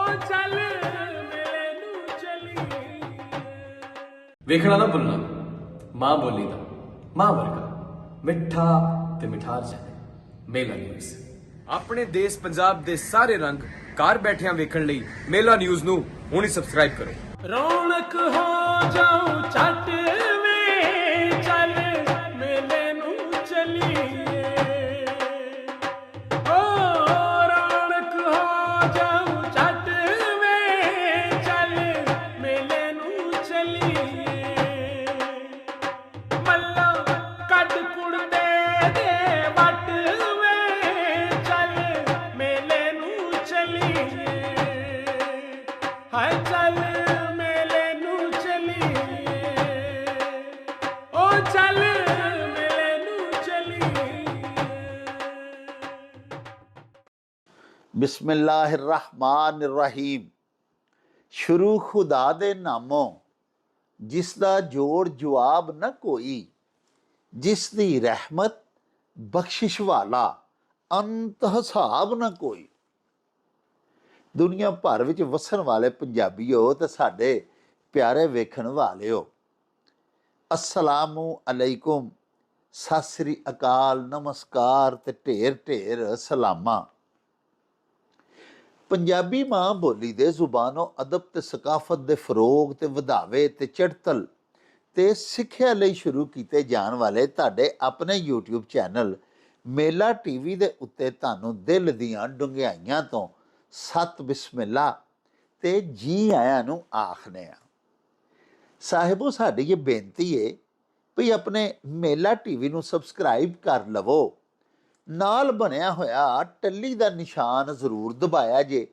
ਚੱਲ ਮੇਲੇ ਨੂੰ ਚਲੀਏ। ਵੇਖਣਾ ਨਾ ਭੁੱਲਣਾ ਮਾਂ ਬੋਲੀ ਦਾ, ਮਾਂ ਵਰਗਾ ਮਿੱਠਾ ਤੇ ਮਿਠਾਰ ਜਾਣੇ ਮੇਲਾ ਨਿਊਜ਼। ਆਪਣੇ ਦੇਸ਼ ਪੰਜਾਬ ਦੇ ਸਾਰੇ ਰੰਗ ਘਰ ਬੈਠਿਆਂ ਵੇਖਣ ਲਈ ਮੇਲਾ ਨਿਊਜ਼ ਨੂੰ ਹੁਣੇ ਸਬਸਕ੍ਰਾਈਬ ਕਰੋ। ਰੌਣਕ ਹੋ ਜਾਊ ਛੱਟ ਵੇ ਚੱਲ ਮੇਲੇ ਨੂੰ ਚਲੀਏ। ਓ ਰੌਣਕ ਹੋ ਜਾਊ ਛੱਟ ਵੇ ਚੱਲ ਮੇਲੇ ਨੂੰ ਚਲੀਏ। ਮੱਲਾ ਕੱਢ ਕੁੜਦੇ ਦੇ ਵੱਟ ਵੇ ਚੱਲ ਮੇਲੇ ਨੂੰ ਚਲੀਏ। ਹਾਏ ਚੱਲ ਮੇਲੇ ਨੂੰ ਚਲੀਏ। ਓ ਚੱਲ ਮੇਲੇ ਨੂੰ ਚਲੀਏ। ਬਿਸਮਿल्लाहिर्रहमानिर्रहीम। ਸ਼ੁਰੂ ਖੁਦਾ ਦੇ ਨਾਮੋਂ ਜਿਸ ਦਾ ਜੋੜ ਜਵਾਬ ਨਾ ਕੋਈ, ਜਿਸ ਦੀ ਰਹਿਮਤ ਬਖਸ਼ਿਸ਼ ਵਾਲਾ ਅੰਤ ਹਿਸਾਬ ਨਾ ਕੋਈ। ਦੁਨੀਆ ਭਰ ਵਿੱਚ ਵਸਣ ਵਾਲੇ ਪੰਜਾਬੀਓ ਤੇ ਸਾਡੇ ਪਿਆਰੇ ਵੇਖਣ ਵਾਲਿਓ, ਅਸਲਾਮੁ ਅਲੈਕੁਮ, ਸਤਿ ਸ੍ਰੀ ਅਕਾਲ, ਨਮਸਕਾਰ ਤੇ ਢੇਰ ਢੇਰ ਸਲਾਮਾਂ। ਪੰਜਾਬੀ ਮਾਂ ਬੋਲੀ ਦੇ ਜ਼ੁਬਾਨੋ ਅਦਬ ਤੇ ਸਕਾਫਤ ਦੇ ਫਰੋਗ ਤੇ ਵਧਾਵੇ ਤੇ ਚੜ੍ਹਤਲ ਤੇ ਸਿੱਖਿਆ ਲਈ ਸ਼ੁਰੂ ਕੀਤੇ ਜਾਣ ਵਾਲੇ ਤੁਹਾਡੇ ਆਪਣੇ YouTube ਚੈਨਲ ਮੇਲਾ ਟੀਵੀ ਦੇ ਉੱਤੇ ਤੁਹਾਨੂੰ ਦਿਲ ਦੀਆਂ ਡੂੰਘਾਈਆਂ ਤੋਂ ਸਤ ਬਿਸਮਿਲ੍ਲਾ ਤੇ ਜੀ ਆਇਆਂ ਨੂੰ ਆਖਦੇ ਆ। ਸਾਹਿਬੋ, ਸਾਡੀ ਇਹ ਬੇਨਤੀ ਏ ਵੀ ਆਪਣੇ ਮੇਲਾ ਟੀਵੀ ਨੂੰ ਸਬਸਕ੍ਰਾਈਬ ਕਰ ਲਵੋ, ਨਾਲ ਬਣਿਆ ਹੋਇਆ ਟੱਲੀ ਦਾ ਨਿਸ਼ਾਨ ਜ਼ਰੂਰ ਦਬਾਇਆ ਜੇ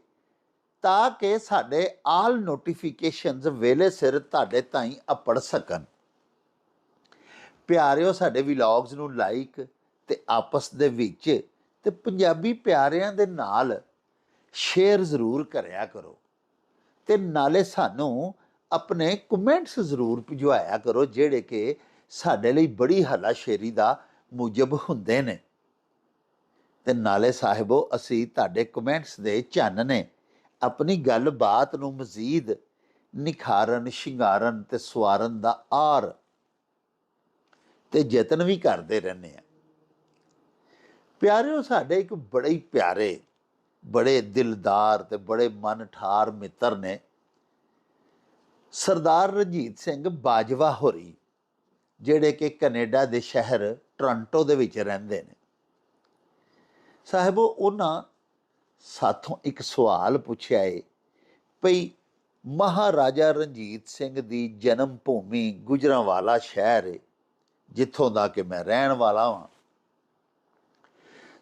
ਤਾਂ ਕਿ ਸਾਡੇ ਆਲ ਨੋਟੀਫਿਕੇਸ਼ਨਸ ਵੇਲੇ ਸਿਰ ਤੁਹਾਡੇ ਤਾਈਂ ਅੱਪੜ ਸਕਣ। ਪਿਆਰਿਓ, ਸਾਡੇ ਵਲੌਗਸ ਨੂੰ ਲਾਈਕ ਤੇ ਆਪਸ ਦੇ ਵਿੱਚ ਤੇ ਪੰਜਾਬੀ ਪਿਆਰਿਆਂ ਦੇ ਨਾਲ ਸ਼ੇਅਰ ਜ਼ਰੂਰ ਕਰਿਆ ਕਰੋ ਤੇ ਨਾਲੇ ਸਾਨੂੰ ਆਪਣੇ ਕਮੈਂਟਸ ਜ਼ਰੂਰ ਭਿਜਵਾਇਆ ਕਰੋ, ਜਿਹੜੇ ਕਿ ਸਾਡੇ ਲਈ ਬੜੀ ਹੱਲਾਸ਼ੇਰੀ ਦਾ ਮੂਜਬ ਹੁੰਦੇ ਨੇ। ਤੇ ਨਾਲੇ ਸਾਹਿਬੋ, ਅਸੀਂ ਤੁਹਾਡੇ ਕਮੈਂਟਸ ਦੇ ਚੰਨ ਨੇ ਆਪਣੀ ਗੱਲਬਾਤ ਨੂੰ ਮਜ਼ੀਦ ਨਿਖਾਰਨ, ਸ਼ਿੰਗਾਰਨ ਤੇ ਸਵਾਰਨ ਦਾ ਆਰ ਤੇ ਯਤਨ ਵੀ ਕਰਦੇ ਰਹਿੰਦੇ ਆ। ਪਿਆਰਿਓ, ਸਾਡੇ ਇੱਕ ਬੜੇ ਹੀ ਪਿਆਰੇ, ਬੜੇ ਦਿਲਦਾਰ ਤੇ ਬੜੇ ਮਨ ਠਾਰ ਮਿੱਤਰ ਨੇ ਸਰਦਾਰ ਰਣਜੀਤ ਸਿੰਘ ਬਾਜਵਾ ਹੋਰੀ, ਜਿਹੜੇ ਕਿ ਕੈਨੇਡਾ ਦੇ ਸ਼ਹਿਰ ਟੋਰਾਂਟੋ ਦੇ ਵਿੱਚ ਰਹਿੰਦੇ ਨੇ। ਸਾਹਿਬੋ, ਉਹਨਾਂ ਸਾਥੋਂ ਇੱਕ ਸਵਾਲ ਪੁੱਛਿਆ ਏ ਭਈ ਮਹਾਰਾਜਾ ਰਣਜੀਤ ਸਿੰਘ ਦੀ ਜਨਮ ਭੂਮੀ ਗੁਜਰਾਂਵਾਲਾ ਸ਼ਹਿਰ ਏ, ਜਿੱਥੋਂ ਦਾ ਕਿ ਮੈਂ ਰਹਿਣ ਵਾਲਾ ਹਾਂ।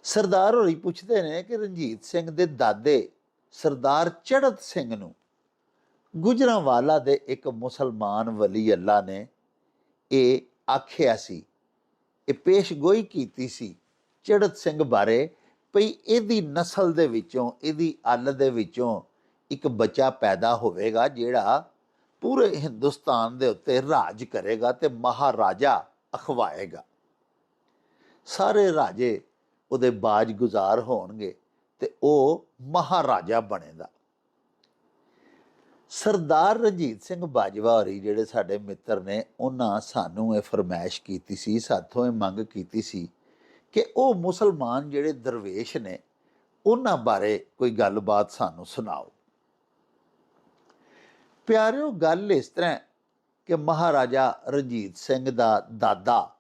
ਸਰਦਾਰ ਹੋਰੀ ਪੁੱਛਦੇ ਨੇ ਕਿ ਰਣਜੀਤ ਸਿੰਘ ਦੇ ਦਾਦੇ ਸਰਦਾਰ ਚੜ੍ਹਤ ਸਿੰਘ ਨੂੰ ਗੁਜਰਾਂਵਾਲਾ ਦੇ ਇੱਕ ਮੁਸਲਮਾਨ ਵਲੀ ਅੱਲਾ ਨੇ ਇਹ ਆਖਿਆ ਸੀ, ਇਹ ਪੇਸ਼ਗੋਈ ਕੀਤੀ ਸੀ ਚੜ੍ਹਤ ਸਿੰਘ ਬਾਰੇ ਭਈ ਇਹਦੀ ਨਸਲ ਦੇ ਵਿੱਚੋਂ, ਇਹਦੀ ਅੱਲ ਦੇ ਵਿੱਚੋਂ ਇੱਕ ਬੱਚਾ ਪੈਦਾ ਹੋਵੇਗਾ ਜਿਹੜਾ ਪੂਰੇ ਹਿੰਦੁਸਤਾਨ ਦੇ ਉੱਤੇ ਰਾਜ ਕਰੇਗਾ ਤੇ ਮਹਾਰਾਜਾ ਅਖਵਾਏਗਾ। ਸਾਰੇ ਰਾਜੇ ਉਹਦੇ ਬਾਜ ਗੁਜ਼ਾਰ ਹੋਣਗੇ ਤੇ ਉਹ ਮਹਾਰਾਜਾ ਬਣੇਗਾ। ਸਰਦਾਰ ਰਣਜੀਤ ਸਿੰਘ ਬਾਜਵਾ ਹੋਰੀ ਜਿਹੜੇ ਸਾਡੇ ਮਿੱਤਰ ਨੇ, ਉਹਨਾਂ ਸਾਨੂੰ ਇਹ ਫਰਮਾਇਸ਼ ਕੀਤੀ ਸੀ, ਸਾਥੋਂ ਇਹ ਮੰਗ ਕੀਤੀ ਸੀ ਕਿ ਉਹ ਮੁਸਲਮਾਨ ਜਿਹੜੇ ਦਰਵੇਸ਼ ਨੇ ਉਹਨਾਂ ਬਾਰੇ ਕੋਈ ਗੱਲਬਾਤ ਸਾਨੂੰ ਸੁਣਾਓ। ਪਿਆਰਿਓ, ਗੱਲ ਇਸ ਤਰ੍ਹਾਂ ਕਿ ਮਹਾਰਾਜਾ ਰਣਜੀਤ ਸਿੰਘ ਦਾ ਦਾਦਾ,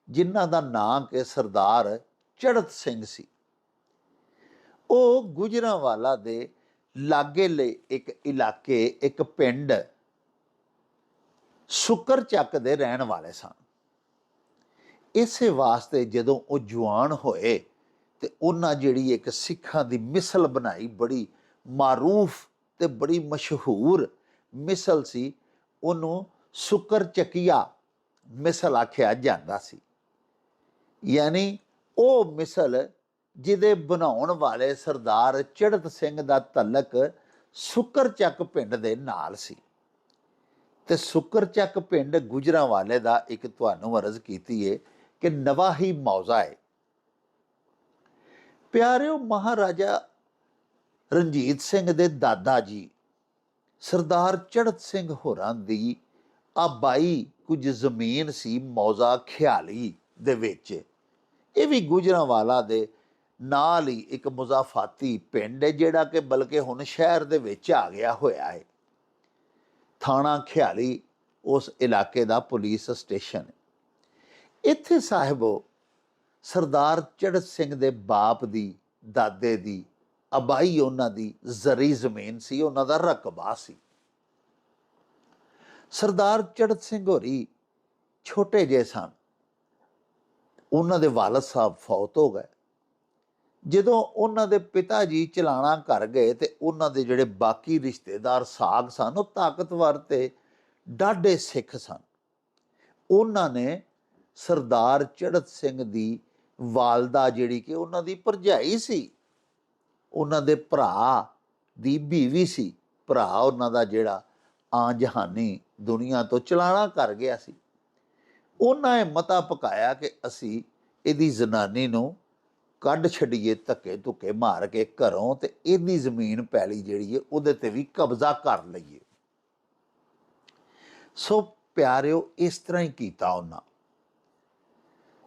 ਜਿਨ੍ਹਾਂ ਦਾ ਨਾਂ ਕਿ ਸਰਦਾਰ ਚੜ੍ਹਤ ਸਿੰਘ ਸੀ, ਉਹ ਗੁਜਰਾਂਵਾਲਾ ਦੇ ਲਾਗੇਲੇ ਇੱਕ ਇਲਾਕੇ, ਇੱਕ ਪਿੰਡ ਸੁਕਰ ਚੱਕ ਦੇ ਰਹਿਣ ਵਾਲੇ ਸਨ। ਇਸੇ ਵਾਸਤੇ ਜਦੋਂ ਉਹ ਜਵਾਨ ਹੋਏ ਤੇ ਉਹਨਾਂ ਜਿਹੜੀ ਇੱਕ ਸਿੱਖਾਂ ਦੀ ਮਿਸਲ ਬਣਾਈ, ਬੜੀ ਮਾਰੂਫ ਤੇ ਬੜੀ ਮਸ਼ਹੂਰ ਮਿਸਲ ਸੀ, ਉਹਨੂੰ ਸੁਕਰ ਚੱਕੀਆ ਮਿਸਲ ਆਖਿਆ ਜਾਂਦਾ ਸੀ। ਯਾਨੀ ਉਹ ਮਿਸਲ ਜਿਹਦੇ ਬਣਾਉਣ ਵਾਲੇ ਸਰਦਾਰ ਚੜ੍ਹਤ ਸਿੰਘ ਦਾ ਤਲਕ ਸੁਕਰ ਚੱਕ ਪਿੰਡ ਦੇ ਨਾਲ ਸੀ। ਤੇ ਸੁਕਰ ਚੱਕ ਪਿੰਡ ਗੁਜਰਾਂਵਾਲੇ ਦਾ ਇੱਕ ਤੁਹਾਨੂੰ ਅਰਜ਼ ਕੀਤੀ ਹੈ ਕਿ ਨਵਾਹੀ ਮੌਜ਼ਾ ਹੈ। ਪਿਆਰਿਓ, ਮਹਾਰਾਜਾ ਰਣਜੀਤ ਸਿੰਘ ਦੇ ਦਾਦਾ ਜੀ ਸਰਦਾਰ ਚੜ੍ਹਤ ਸਿੰਘ ਹੋਰਾਂ ਦੀ ਆਬਾਈ ਕੁਝ ਜ਼ਮੀਨ ਸੀ ਮੌਜ਼ਾ ਖਿਆਲੀ ਦੇ ਵਿੱਚ। ਇਹ ਵੀ ਗੁਜਰਾਂਵਾਲਾ ਦੇ ਨਾਲ ਹੀ ਇੱਕ ਮੁਜ਼ਾਫਾਤੀ ਪਿੰਡ ਹੈ, ਜਿਹੜਾ ਕਿ ਬਲਕਿ ਹੁਣ ਸ਼ਹਿਰ ਦੇ ਵਿੱਚ ਆ ਗਿਆ ਹੋਇਆ ਹੈ। ਥਾਣਾ ਖਿਆਲੀ ਉਸ ਇਲਾਕੇ ਦਾ ਪੁਲਿਸ ਸਟੇਸ਼ਨ ਹੈ। ਇੱਥੇ ਸਾਹਿਬੋ ਸਰਦਾਰ ਚੜ੍ਹਤ ਸਿੰਘ ਦੇ ਬਾਪ ਦੀ ਦਾਦੇ ਦੀ ਆਬਾਈ ਉਹਨਾਂ ਦੀ ਜ਼ਰੀ ਜ਼ਮੀਨ ਸੀ, ਉਹਨਾਂ ਦਾ ਰਕਬਾ ਸੀ। ਸਰਦਾਰ ਚੜ੍ਹਤ ਸਿੰਘ ਹੋਰੀ ਛੋਟੇ ਜਿਹੇ ਸਨ, ਉਹਨਾਂ ਦੇ ਵਾਲਦ ਸਾਹਿਬ ਫੌਤ ਹੋ ਗਏ। ਜਦੋਂ ਉਹਨਾਂ ਦੇ ਪਿਤਾ ਜੀ ਚਲਾਣਾ ਕਰ ਗਏ ਤੇ ਉਹਨਾਂ ਦੇ ਜਿਹੜੇ ਬਾਕੀ ਰਿਸ਼ਤੇਦਾਰ ਸਾਗ ਸਨ ਉਹ ਤਾਕਤਵਰ ਤੇ ਡਾਢੇ ਸਿੱਖ ਸਨ। ਉਹਨਾਂ ਨੇ ਸਰਦਾਰ ਚੜ੍ਹਤ ਸਿੰਘ ਦੀ ਵਾਲਦਾ ਜਿਹੜੀ ਕਿ ਉਹਨਾਂ ਦੀ ਭਰਜਾਈ ਸੀ, ਉਹਨਾਂ ਦੇ ਭਰਾ ਦੀ ਬੀਵੀ ਸੀ, ਭਰਾ ਉਹਨਾਂ ਦਾ ਜਿਹੜਾ ਆਂ ਜਹਾਨੀ ਦੁਨੀਆ ਤੋਂ ਚਲਾਣਾ ਕਰ ਗਿਆ ਸੀ, ਉਹਨਾਂ ਇਹ ਮਤਾ ਪਕਾਇਆ ਕਿ ਅਸੀਂ ਇਹਦੀ ਜ਼ਨਾਨੀ ਨੂੰ ਕੱਢ ਛੱਡੀਏ ਧੱਕੇ ਧੁੱਕੇ ਮਾਰ ਕੇ ਘਰੋਂ, ਤੇ ਇਹਦੀ ਜ਼ਮੀਨ ਪੈਲੀ ਜਿਹੜੀ ਹੈ ਉਹਦੇ ਤੇ ਵੀ ਕਬਜ਼ਾ ਕਰ ਲਈਏ। ਸੋ ਪਿਆਰਿਓ, ਇਸ ਤਰ੍ਹਾਂ ਹੀ ਕੀਤਾ ਉਹਨਾਂ।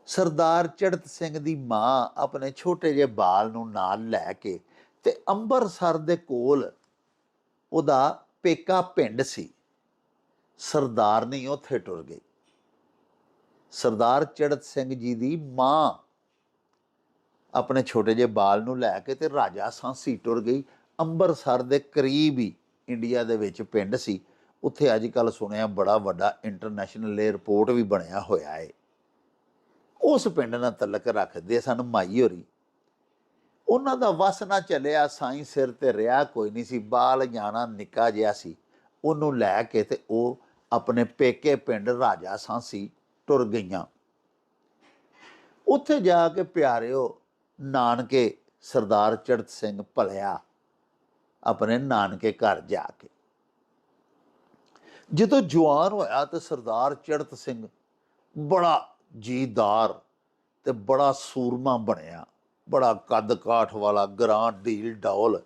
ਸਰਦਾਰ ਚੜ੍ਹਤ ਸਿੰਘ ਦੀ ਮਾਂ ਆਪਣੇ ਛੋਟੇ ਜਿਹੇ ਬਾਲ ਨੂੰ ਨਾਲ ਲੈ ਕੇ ਤੇ ਅੰਬਰਸਰ ਦੇ ਕੋਲ ਉਹਦਾ ਪੇਕਾ ਪਿੰਡ ਸੀ, ਸਰਦਾਰਨੀ ਉੱਥੇ ਟੁਰ ਗਈ। ਸਰਦਾਰ ਚੜ੍ਹਤ ਸਿੰਘ ਜੀ ਦੀ ਮਾਂ ਆਪਣੇ ਛੋਟੇ ਜਿਹੇ ਬਾਲ ਨੂੰ ਲੈ ਕੇ ਤੇ ਰਾਜਾ ਸਾਂਸੀ ਟੁਰ ਗਈ। ਅੰਬਰਸਰ ਦੇ ਕਰੀਬ ਹੀ ਇੰਡੀਆ ਦੇ ਵਿੱਚ ਪਿੰਡ ਸੀ, ਉੱਥੇ ਅੱਜ ਕੱਲ੍ਹ ਸੁਣਿਆ ਬੜਾ ਵੱਡਾ ਇੰਟਰਨੈਸ਼ਨਲ ਏਅਰਪੋਰਟ ਵੀ ਬਣਿਆ ਹੋਇਆ ਹੈ। ਉਸ ਪਿੰਡ ਨਾਲ ਤਲਕ ਰੱਖਦੇ ਸਨ ਮਾਈ ਹੋਰੀ। ਉਹਨਾਂ ਦਾ ਵਸ ਨਾ ਚੱਲਿਆ, ਸਾਈਂ ਸਿਰ ਤੇ ਰਿਹਾ ਕੋਈ ਨਹੀਂ ਸੀ, ਬਾਲ ਜਾਣਾ ਨਿੱਕਾ ਜਿਹਾ ਸੀ, ਉਹਨੂੰ ਲੈ ਕੇ ਤੇ ਉਹ ਆਪਣੇ ਪੇਕੇ ਪਿੰਡ ਰਾਜਾ ਸਾਂਸੀ ਟੁਰ ਗਈਆਂ। ਉੱਥੇ ਜਾ ਕੇ ਪਿਆਰਿਓ ਨਾਨਕੇ ਸਰਦਾਰ ਚੜ੍ਹਤ ਸਿੰਘ ਭਲਿਆ ਆਪਣੇ ਨਾਨਕੇ ਘਰ ਜਾ ਕੇ। ਜਦੋਂ ਜਵਾਨ ਹੋਇਆ ਤੇ ਸਰਦਾਰ ਚੜ੍ਹਤ ਸਿੰਘ ਬੜਾ ਜੀਦਾਰ ਤੇ ਬੜਾ ਸੂਰਮਾ ਬਣਿਆ, ਬੜਾ ਕੱਦ ਕਾਠ ਵਾਲਾ, ਗਰਾਂ ਢੀਲ ਡੌਲ,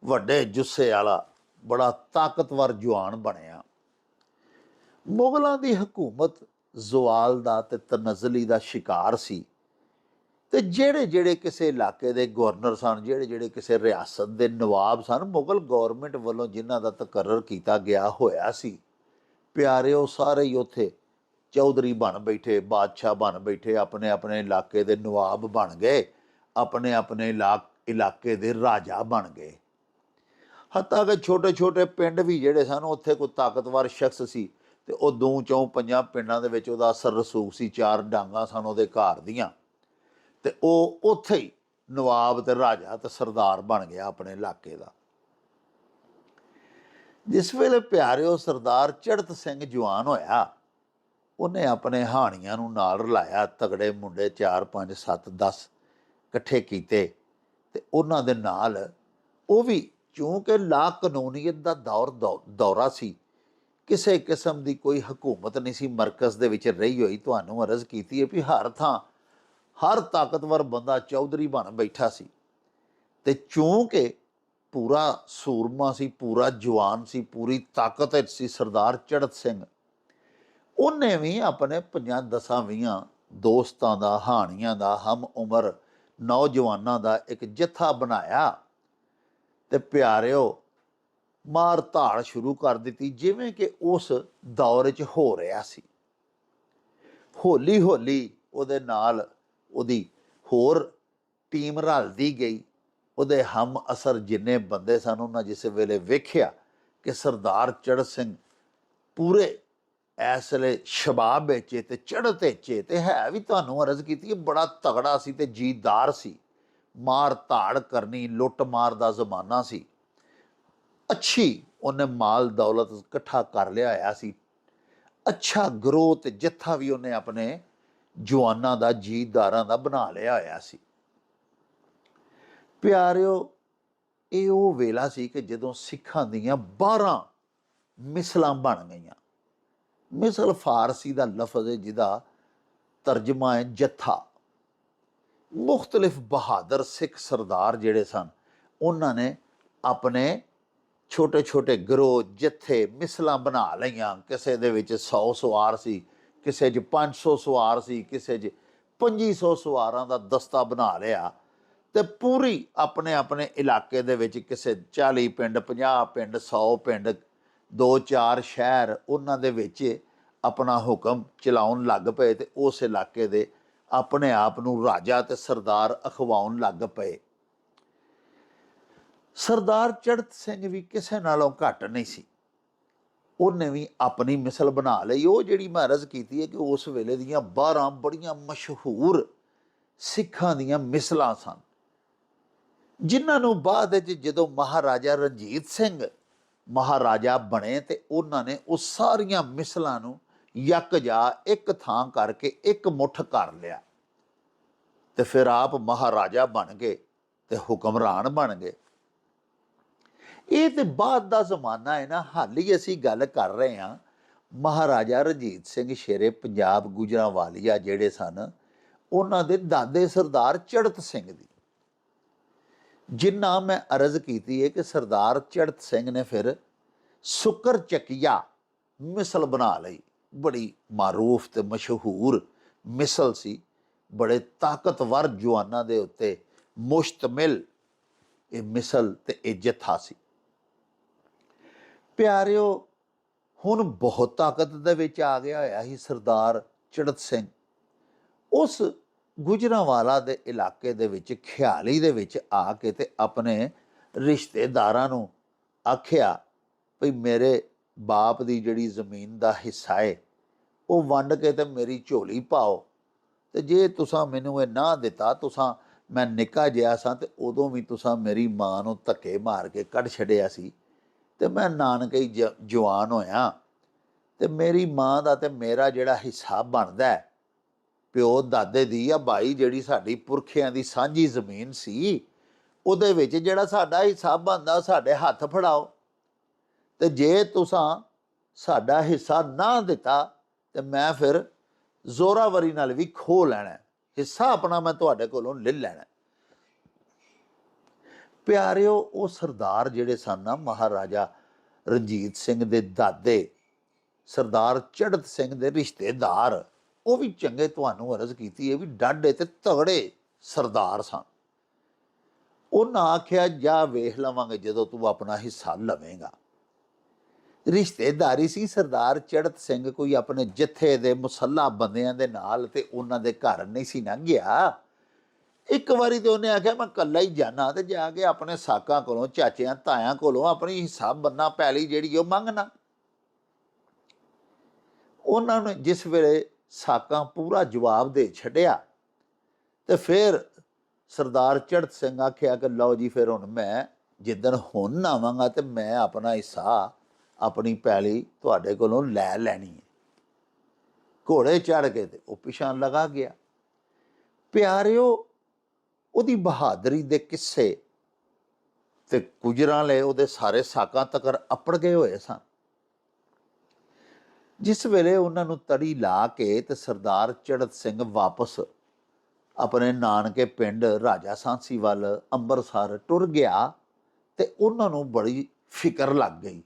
ਵੱਡੇ ਜੁੱਸੇ ਵਾਲਾ, ਬੜਾ ਤਾਕਤਵਰ ਜਵਾਨ ਬਣਿਆ। ਮੁਗਲਾਂ ਦੀ ਹਕੂਮਤ ਜ਼ਵਾਲ ਦਾ ਤੇ ਤਨਜ਼ਲੀ ਦਾ ਸ਼ਿਕਾਰ ਸੀ, ਤੇ ਜਿਹੜੇ ਜਿਹੜੇ ਕਿਸੇ ਇਲਾਕੇ ਦੇ ਗਵਰਨਰ ਸਨ, ਜਿਹੜੇ ਜਿਹੜੇ ਕਿਸੇ ਰਿਆਸਤ ਦੇ ਨਵਾਬ ਸਨ, ਮੁਗਲ ਗੌਰਮੈਂਟ ਵੱਲੋਂ ਜਿਨ੍ਹਾਂ ਦਾ ਤਕਰਰ ਕੀਤਾ ਗਿਆ ਹੋਇਆ ਸੀ, ਪਿਆਰਿਓ ਸਾਰੇ ਹੀ ਉੱਥੇ ਚੌਧਰੀ ਬਣ ਬੈਠੇ, ਬਾਦਸ਼ਾਹ ਬਣ ਬੈਠੇ, ਆਪਣੇ ਆਪਣੇ ਇਲਾਕੇ ਦੇ ਨਵਾਬ ਬਣ ਗਏ, ਆਪਣੇ ਆਪਣੇ ਇਲਾਕੇ ਦੇ ਰਾਜਾ ਬਣ ਗਏ। ਹੱਤਾਂ ਕਿ ਛੋਟੇ ਛੋਟੇ ਪਿੰਡ ਵੀ ਜਿਹੜੇ ਸਨ, ਉੱਥੇ ਕੋਈ ਤਾਕਤਵਰ ਸ਼ਖਸ ਸੀ ਤੇ ਉਹ 2-4-5 ਪਿੰਡਾਂ ਦੇ ਵਿੱਚ ਉਹਦਾ ਅਸਰ ਰਸੂਖ ਸੀ, 4 ਡਾਂਗਾਂ ਸਨ ਉਹਦੇ ਘਰ ਦੀਆਂ, ਤੇ ਉਹ ਉੱਥੇ ਹੀ ਨਵਾਬ ਤੇ ਰਾਜਾ ਤੇ ਸਰਦਾਰ ਬਣ ਗਿਆ ਆਪਣੇ ਇਲਾਕੇ ਦਾ। ਜਿਸ ਵੇਲੇ ਪਿਆਰਿਓ ਸਰਦਾਰ ਚੜ੍ਹਤ ਸਿੰਘ ਜਵਾਨ ਹੋਇਆ, ਉਹਨੇ ਆਪਣੇ ਹਾਣੀਆਂ ਨੂੰ ਨਾਲ ਰਲਾਇਆ, ਤਗੜੇ ਮੁੰਡੇ 4 5 7 10 ਇਕੱਠੇ ਕੀਤੇ, ਤੇ ਉਹਨਾਂ ਦੇ ਨਾਲ ਉਹ ਵੀ, ਕਿਉਂਕਿ ਲਾ ਕਾਨੂੰਨੀਅਤ ਦਾ ਦੌਰਾ ਸੀ, ਕਿਸੇ ਕਿਸਮ ਦੀ ਕੋਈ ਹਕੂਮਤ ਨਹੀਂ ਸੀ ਮਰਕਜ਼ ਦੇ ਵਿੱਚ ਰਹੀ ਹੋਈ। ਤੁਹਾਨੂੰ ਅਰਜ਼ ਕੀਤੀ ਹੈ ਵੀ ਹਰ ਥਾਂ ਹਰ ਤਾਕਤਵਰ ਬੰਦਾ ਚੌਧਰੀ ਬਣ ਬੈਠਾ ਸੀ, ਤੇ ਚੂੰਕਿ ਪੂਰਾ ਸੂਰਮਾ ਸੀ, ਪੂਰਾ ਜਵਾਨ ਸੀ, ਪੂਰੀ ਤਾਕਤ ਵਿੱਚ ਸੀ ਸਰਦਾਰ ਚੜ੍ਹਤ ਸਿੰਘ, ਉਹਨੇ ਵੀ ਆਪਣੇ 5-10-20 ਦੋਸਤਾਂ ਦਾ, ਹਾਣੀਆਂ ਦਾ, ਹਮ ਉਮਰ ਨੌਜਵਾਨਾਂ ਦਾ ਇੱਕ ਜੱਥਾ ਬਣਾਇਆ ਤੇ ਪਿਆਰਿਓ ਮਾਰ ਧਾੜ ਸ਼ੁਰੂ ਕਰ ਦਿੱਤੀ, ਜਿਵੇਂ ਕਿ ਉਸ ਦੌਰ 'ਚ ਹੋ ਰਿਹਾ ਸੀ। ਹੌਲੀ ਹੌਲੀ ਉਹਦੇ ਨਾਲ ਉਹਦੀ ਹੋਰ ਟੀਮ ਰਲਦੀ ਗਈ। ਉਹਦੇ ਹਮ ਅਸਰ ਜਿੰਨੇ ਬੰਦੇ ਸਨ, ਉਹਨਾਂ ਜਿਸ ਵੇਲੇ ਵੇਖਿਆ ਕਿ ਸਰਦਾਰ ਚੜ੍ਹਤ ਸਿੰਘ ਪੂਰੇ ਇਸ ਵੇਲੇ ਸ਼ਬਾਬ ਵਿੱਚ ਤੇ ਚੜ੍ਹਤ ਵਿੱਚ, ਤੇ ਹੈ ਵੀ ਤੁਹਾਨੂੰ ਅਰਜ਼ ਕੀਤੀ ਬੜਾ ਤਗੜਾ ਸੀ ਤੇ ਜੀਦਾਰ ਸੀ, ਮਾਰ ਧਾੜ ਕਰਨੀ, ਲੁੱਟ ਮਾਰ ਦਾ ਜ਼ਮਾਨਾ ਸੀ, ਅੱਛੀ ਉਹਨੇ ਮਾਲ ਦੌਲਤ ਇਕੱਠਾ ਕਰ ਲਿਆ ਹੋਇਆ ਸੀ, ਅੱਛਾ ਗਰੋਹ ਤੇ ਜੱਥਾ ਵੀ ਉਹਨੇ ਆਪਣੇ ਜਵਾਨਾਂ ਦਾ, ਜੀਦਾਰਾਂ ਦਾ ਬਣਾ ਲਿਆ ਹੋਇਆ ਸੀ। ਪਿਆਰਿਓ, ਇਹ ਉਹ ਵੇਲਾ ਸੀ ਕਿ ਜਦੋਂ ਸਿੱਖਾਂ ਦੀਆਂ 12 ਮਿਸਲਾਂ ਬਣ ਗਈਆਂ। ਮਿਸਲ ਫਾਰਸੀ ਦਾ ਲਫ਼ਜ਼ ਹੈ ਜਿਹਦਾ ਤਰਜਮਾ ਹੈ ਜੱਥਾ। ਮੁਖਤਲਿਫ ਬਹਾਦਰ ਸਿੱਖ ਸਰਦਾਰ ਜਿਹੜੇ ਸਨ, ਉਹਨਾਂ ਨੇ ਆਪਣੇ ਛੋਟੇ ਛੋਟੇ ਗਿਰੋਹ ਜੱਥੇ ਮਿਸਲਾਂ ਬਣਾ ਲਈਆਂ। ਕਿਸੇ ਦੇ ਵਿੱਚ 100 ਸਵਾਰ ਸੀ, ਕਿਸੇ 'ਚ 500 ਸਵਾਰ ਸੀ, ਕਿਸੇ 'ਚ 2500 ਸਵਾਰਾਂ ਦਾ ਦਸਤਾ ਬਣਾ ਲਿਆ ਤੇ ਪੂਰੀ ਆਪਣੇ ਆਪਣੇ ਇਲਾਕੇ ਦੇ ਵਿੱਚ ਕਿਸੇ 40 ਪਿੰਡ, 50 ਪਿੰਡ, 100 ਪਿੰਡ, 2-4 ਸ਼ਹਿਰ ਉਹਨਾਂ ਦੇ ਵਿੱਚ ਆਪਣਾ ਹੁਕਮ ਚਲਾਉਣ ਲੱਗ ਪਏ ਤੇ ਉਸ ਇਲਾਕੇ ਦੇ ਆਪਣੇ ਆਪ ਨੂੰ ਰਾਜਾ ਤੇ ਸਰਦਾਰ ਅਖਵਾਉਣ ਲੱਗ ਪਏ। ਸਰਦਾਰ ਚੜ੍ਹਤ ਸਿੰਘ ਵੀ ਕਿਸੇ ਨਾਲੋਂ ਘੱਟ ਨਹੀਂ ਸੀ। ਉਹਨੇ ਵੀ ਆਪਣੀ ਮਿਸਲ ਬਣਾ ਲਈ। ਉਹ ਜਿਹੜੀ ਮੈਂ ਅਰਜ਼ ਕੀਤੀ ਹੈ ਕਿ ਉਸ ਵੇਲੇ ਦੀਆਂ 12 ਬੜੀਆਂ ਮਸ਼ਹੂਰ ਸਿੱਖਾਂ ਦੀਆਂ ਮਿਸਲਾਂ ਸਨ, ਜਿਨ੍ਹਾਂ ਨੂੰ ਬਾਅਦ ਵਿੱਚ ਜਦੋਂ ਮਹਾਰਾਜਾ ਰਣਜੀਤ ਸਿੰਘ ਮਹਾਰਾਜਾ ਬਣੇ ਤੇ ਉਹਨਾਂ ਨੇ ਉਹ ਸਾਰੀਆਂ ਮਿਸਲਾਂ ਨੂੰ ਯਕਜਾ ਇੱਕ ਥਾਂ ਕਰਕੇ ਇੱਕ ਮੁੱਠ ਕਰ ਲਿਆ ਤੇ ਫਿਰ ਆਪ ਮਹਾਰਾਜਾ ਬਣ ਗਏ ਤੇ ਹੁਕਮਰਾਨ ਬਣ ਗਏ। ਇਹ ਤੇ ਬਾਅਦ ਦਾ ਜ਼ਮਾਨਾ ਹੈ ਨਾ, ਹਾਲੀ ਅਸੀਂ ਗੱਲ ਕਰ ਰਹੇ ਹਾਂ ਮਹਾਰਾਜਾ ਰਣਜੀਤ ਸਿੰਘ ਸ਼ੇਰੇ ਪੰਜਾਬ ਗੁਜਰਾਂਵਾਲੀਆ ਜਿਹੜੇ ਸਨ ਉਹਨਾਂ ਦੇ ਦਾਦੇ ਸਰਦਾਰ ਚੜ੍ਹਤ ਸਿੰਘ ਦੀ। ਜਿੰਨਾ ਮੈਂ ਅਰਜ਼ ਕੀਤੀ ਹੈ ਕਿ ਸਰਦਾਰ ਚੜ੍ਹਤ ਸਿੰਘ ਨੇ ਫਿਰ ਸੁਕਰ ਚੱਕੀਆ ਮਿਸਲ ਬਣਾ ਲਈ। ਬੜੀ ਮਾਰੂਫ ਤੇ ਮਸ਼ਹੂਰ ਮਿਸਲ ਸੀ, ਬੜੇ ਤਾਕਤਵਰ ਜਵਾਨਾਂ ਦੇ ਉੱਤੇ ਮੁਸ਼ਤਮਿਲ ਇਹ ਮਿਸਲ ਤੇ ਇਹ ਜੱਥਾ ਸੀ। ਪਿਆਰਿਓ, ਹੁਣ ਬਹੁਤ ਤਾਕਤ ਦੇ ਵਿੱਚ ਆ ਗਿਆ ਹੋਇਆ ਸੀ ਸਰਦਾਰ ਚੜ੍ਹਤ ਸਿੰਘ। ਉਸ ਗੁਜਰਾਂਵਾਲਾ ਦੇ ਇਲਾਕੇ ਦੇ ਵਿੱਚ ਖਿਆਲੀ ਦੇ ਵਿੱਚ ਆ ਕੇ ਤੇ ਆਪਣੇ ਰਿਸ਼ਤੇਦਾਰਾਂ ਨੂੰ ਆਖਿਆ ਭਈ ਮੇਰੇ ਬਾਪ ਦੀ ਜਿਹੜੀ ਜ਼ਮੀਨ ਦਾ ਹਿੱਸਾ ਹੈ ਉਹ ਵੰਡ ਕੇ ਤੇ ਮੇਰੀ ਝੋਲੀ ਪਾਓ, ਤੇ ਜੇ ਤੁਸਾਂ ਮੈਨੂੰ ਇਹ ਨਾ ਦਿੱਤਾ, ਤੁਸਾਂ ਮੈਂ ਨਿੱਕਾ ਜਿਹਾ ਸਾਂ ਤੇ ਉਦੋਂ ਵੀ ਤੁਸਾਂ ਮੇਰੀ ਮਾਂ ਨੂੰ ਧੱਕੇ ਮਾਰ ਕੇ ਕੱਢ ਛੱਡਿਆ ਸੀ ਤੇ ਮੈਂ ਨਾਨਕੇ ਹੀ ਜਵਾਨ ਹੋਇਆ ਤੇ ਮੇਰੀ ਮਾਂ ਦਾ ਤੇ ਮੇਰਾ ਜਿਹੜਾ ਹਿੱਸਾ ਬਣਦਾ ਪਿਓ ਦਾਦੇ ਦੀ ਆ ਬਾਈ ਜਿਹੜੀ ਸਾਡੀ ਪੁਰਖਿਆਂ ਦੀ ਸਾਂਝੀ ਜ਼ਮੀਨ ਸੀ ਉਹਦੇ ਵਿੱਚ ਜਿਹੜਾ ਸਾਡਾ ਹਿੱਸਾ ਬਣਦਾ ਸਾਡੇ ਹੱਥ ਫੜਾਓ, ਤੇ ਜੇ ਤੁਸਾਂ ਸਾਡਾ ਹਿੱਸਾ ਨਾ ਦਿੱਤਾ ਤੇ ਮੈਂ ਫਿਰ ਜ਼ੋਰਾਵਰੀ ਨਾਲ ਵੀ ਖੋਹ ਲੈਣਾ, ਹਿੱਸਾ ਆਪਣਾ ਮੈਂ ਤੁਹਾਡੇ ਕੋਲੋਂ ਲੈ ਲੈਣਾ। ਪਿਆਰਿਓ, ਉਹ ਸਰਦਾਰ ਜਿਹੜੇ ਸਨ ਨਾ ਮਹਾਰਾਜਾ ਰਣਜੀਤ ਸਿੰਘ ਦੇ ਦਾਦੇ ਸਰਦਾਰ ਚੜ੍ਹਤ ਸਿੰਘ ਦੇ ਰਿਸ਼ਤੇਦਾਰ, ਉਹ ਵੀ ਚੰਗੇ, ਤੁਹਾਨੂੰ ਅਰਜ਼ ਕੀਤੀ ਹੈ ਵੀ ਡਾਢੇ ਤੇ ਤਗੜੇ ਸਰਦਾਰ ਸਨ। ਉਹਨਾਂ ਆਖਿਆ ਜਾ ਵੇਖ ਲਵਾਂਗੇ ਜਦੋਂ ਤੂੰ ਆਪਣਾ ਹਿੱਸਾ ਲਵੇਂਗਾ। ਰਿਸ਼ਤੇਦਾਰੀ ਸੀ। ਸਰਦਾਰ ਚੜ੍ਹਤ ਸਿੰਘ ਕੋਈ ਆਪਣੇ ਜੱਥੇ ਦੇ ਮੁਸੱਲਾ ਬੰਦਿਆਂ ਦੇ ਨਾਲ ਤੇ ਉਹਨਾਂ ਦੇ ਘਰ ਨਹੀਂ ਸੀ ਨਾ ਗਿਆ। ਇੱਕ ਵਾਰੀ ਤੇ ਉਹਨੇ ਆਖਿਆ ਮੈਂ ਇਕੱਲਾ ਹੀ ਜਾਣਾ ਤੇ ਜਾ ਕੇ ਆਪਣੇ ਸਾਕਾਂ ਕੋਲੋਂ, ਚਾਚਿਆਂ ਤਾਇਆਂ ਕੋਲੋਂ ਆਪਣੀ ਹਿੱਸਾ ਬੰਨਾ ਪੈਲੀ ਜਿਹੜੀ ਉਹ ਮੰਗਣਾ। ਉਹਨਾਂ ਨੇ ਜਿਸ ਵੇਲੇ ਸਾਕਾਂ ਪੂਰਾ ਜਵਾਬ ਦੇ ਛੱਡਿਆ ਤੇ ਫਿਰ ਸਰਦਾਰ ਚੜ੍ਹਤ ਸਿੰਘ ਆਖਿਆ ਕਿ ਲਓ ਜੀ, ਫਿਰ ਹੁਣ ਮੈਂ ਜਿੱਦਣ ਹੁਣ ਆਵਾਂਗਾ ਤੇ ਮੈਂ ਆਪਣਾ ਹਿੱਸਾ ਆਪਣੀ ਪੈਲੀ ਤੁਹਾਡੇ ਕੋਲੋਂ ਲੈ ਲੈਣੀ ਹੈ। ਘੋੜੇ ਚੜ੍ਹ ਕੇ ਤੇ ਉਹ ਪਿਛਾਂ ਲਗਾ ਗਿਆ। ਪਿਆਰਿਓ, ਉਹਦੀ ਬਹਾਦਰੀ ਦੇ ਕਿੱਸੇ ਤੇ ਗੁਜਰਾਂ ਲੈ ਉਹਦੇ ਸਾਰੇ ਸਾਕਾਂ ਤੱਕ ਅੱਪੜ ਗਏ ਹੋਏ ਸਨ। ਜਿਸ ਵੇਲੇ ਉਹਨਾਂ ਨੂੰ ਤੜੀ ਲਾ ਕੇ ਤੇ ਸਰਦਾਰ ਚੜ੍ਹਤ ਸਿੰਘ ਵਾਪਸ ਆਪਣੇ ਨਾਨਕੇ ਪਿੰਡ ਰਾਜਾ ਸਾਂਸੀ ਵੱਲ ਅੰਮ੍ਰਿਤਸਰ ਟੁਰ ਗਿਆ ਤੇ ਉਹਨਾਂ ਨੂੰ ਬੜੀ ਫਿਕਰ ਲੱਗ ਗਈ।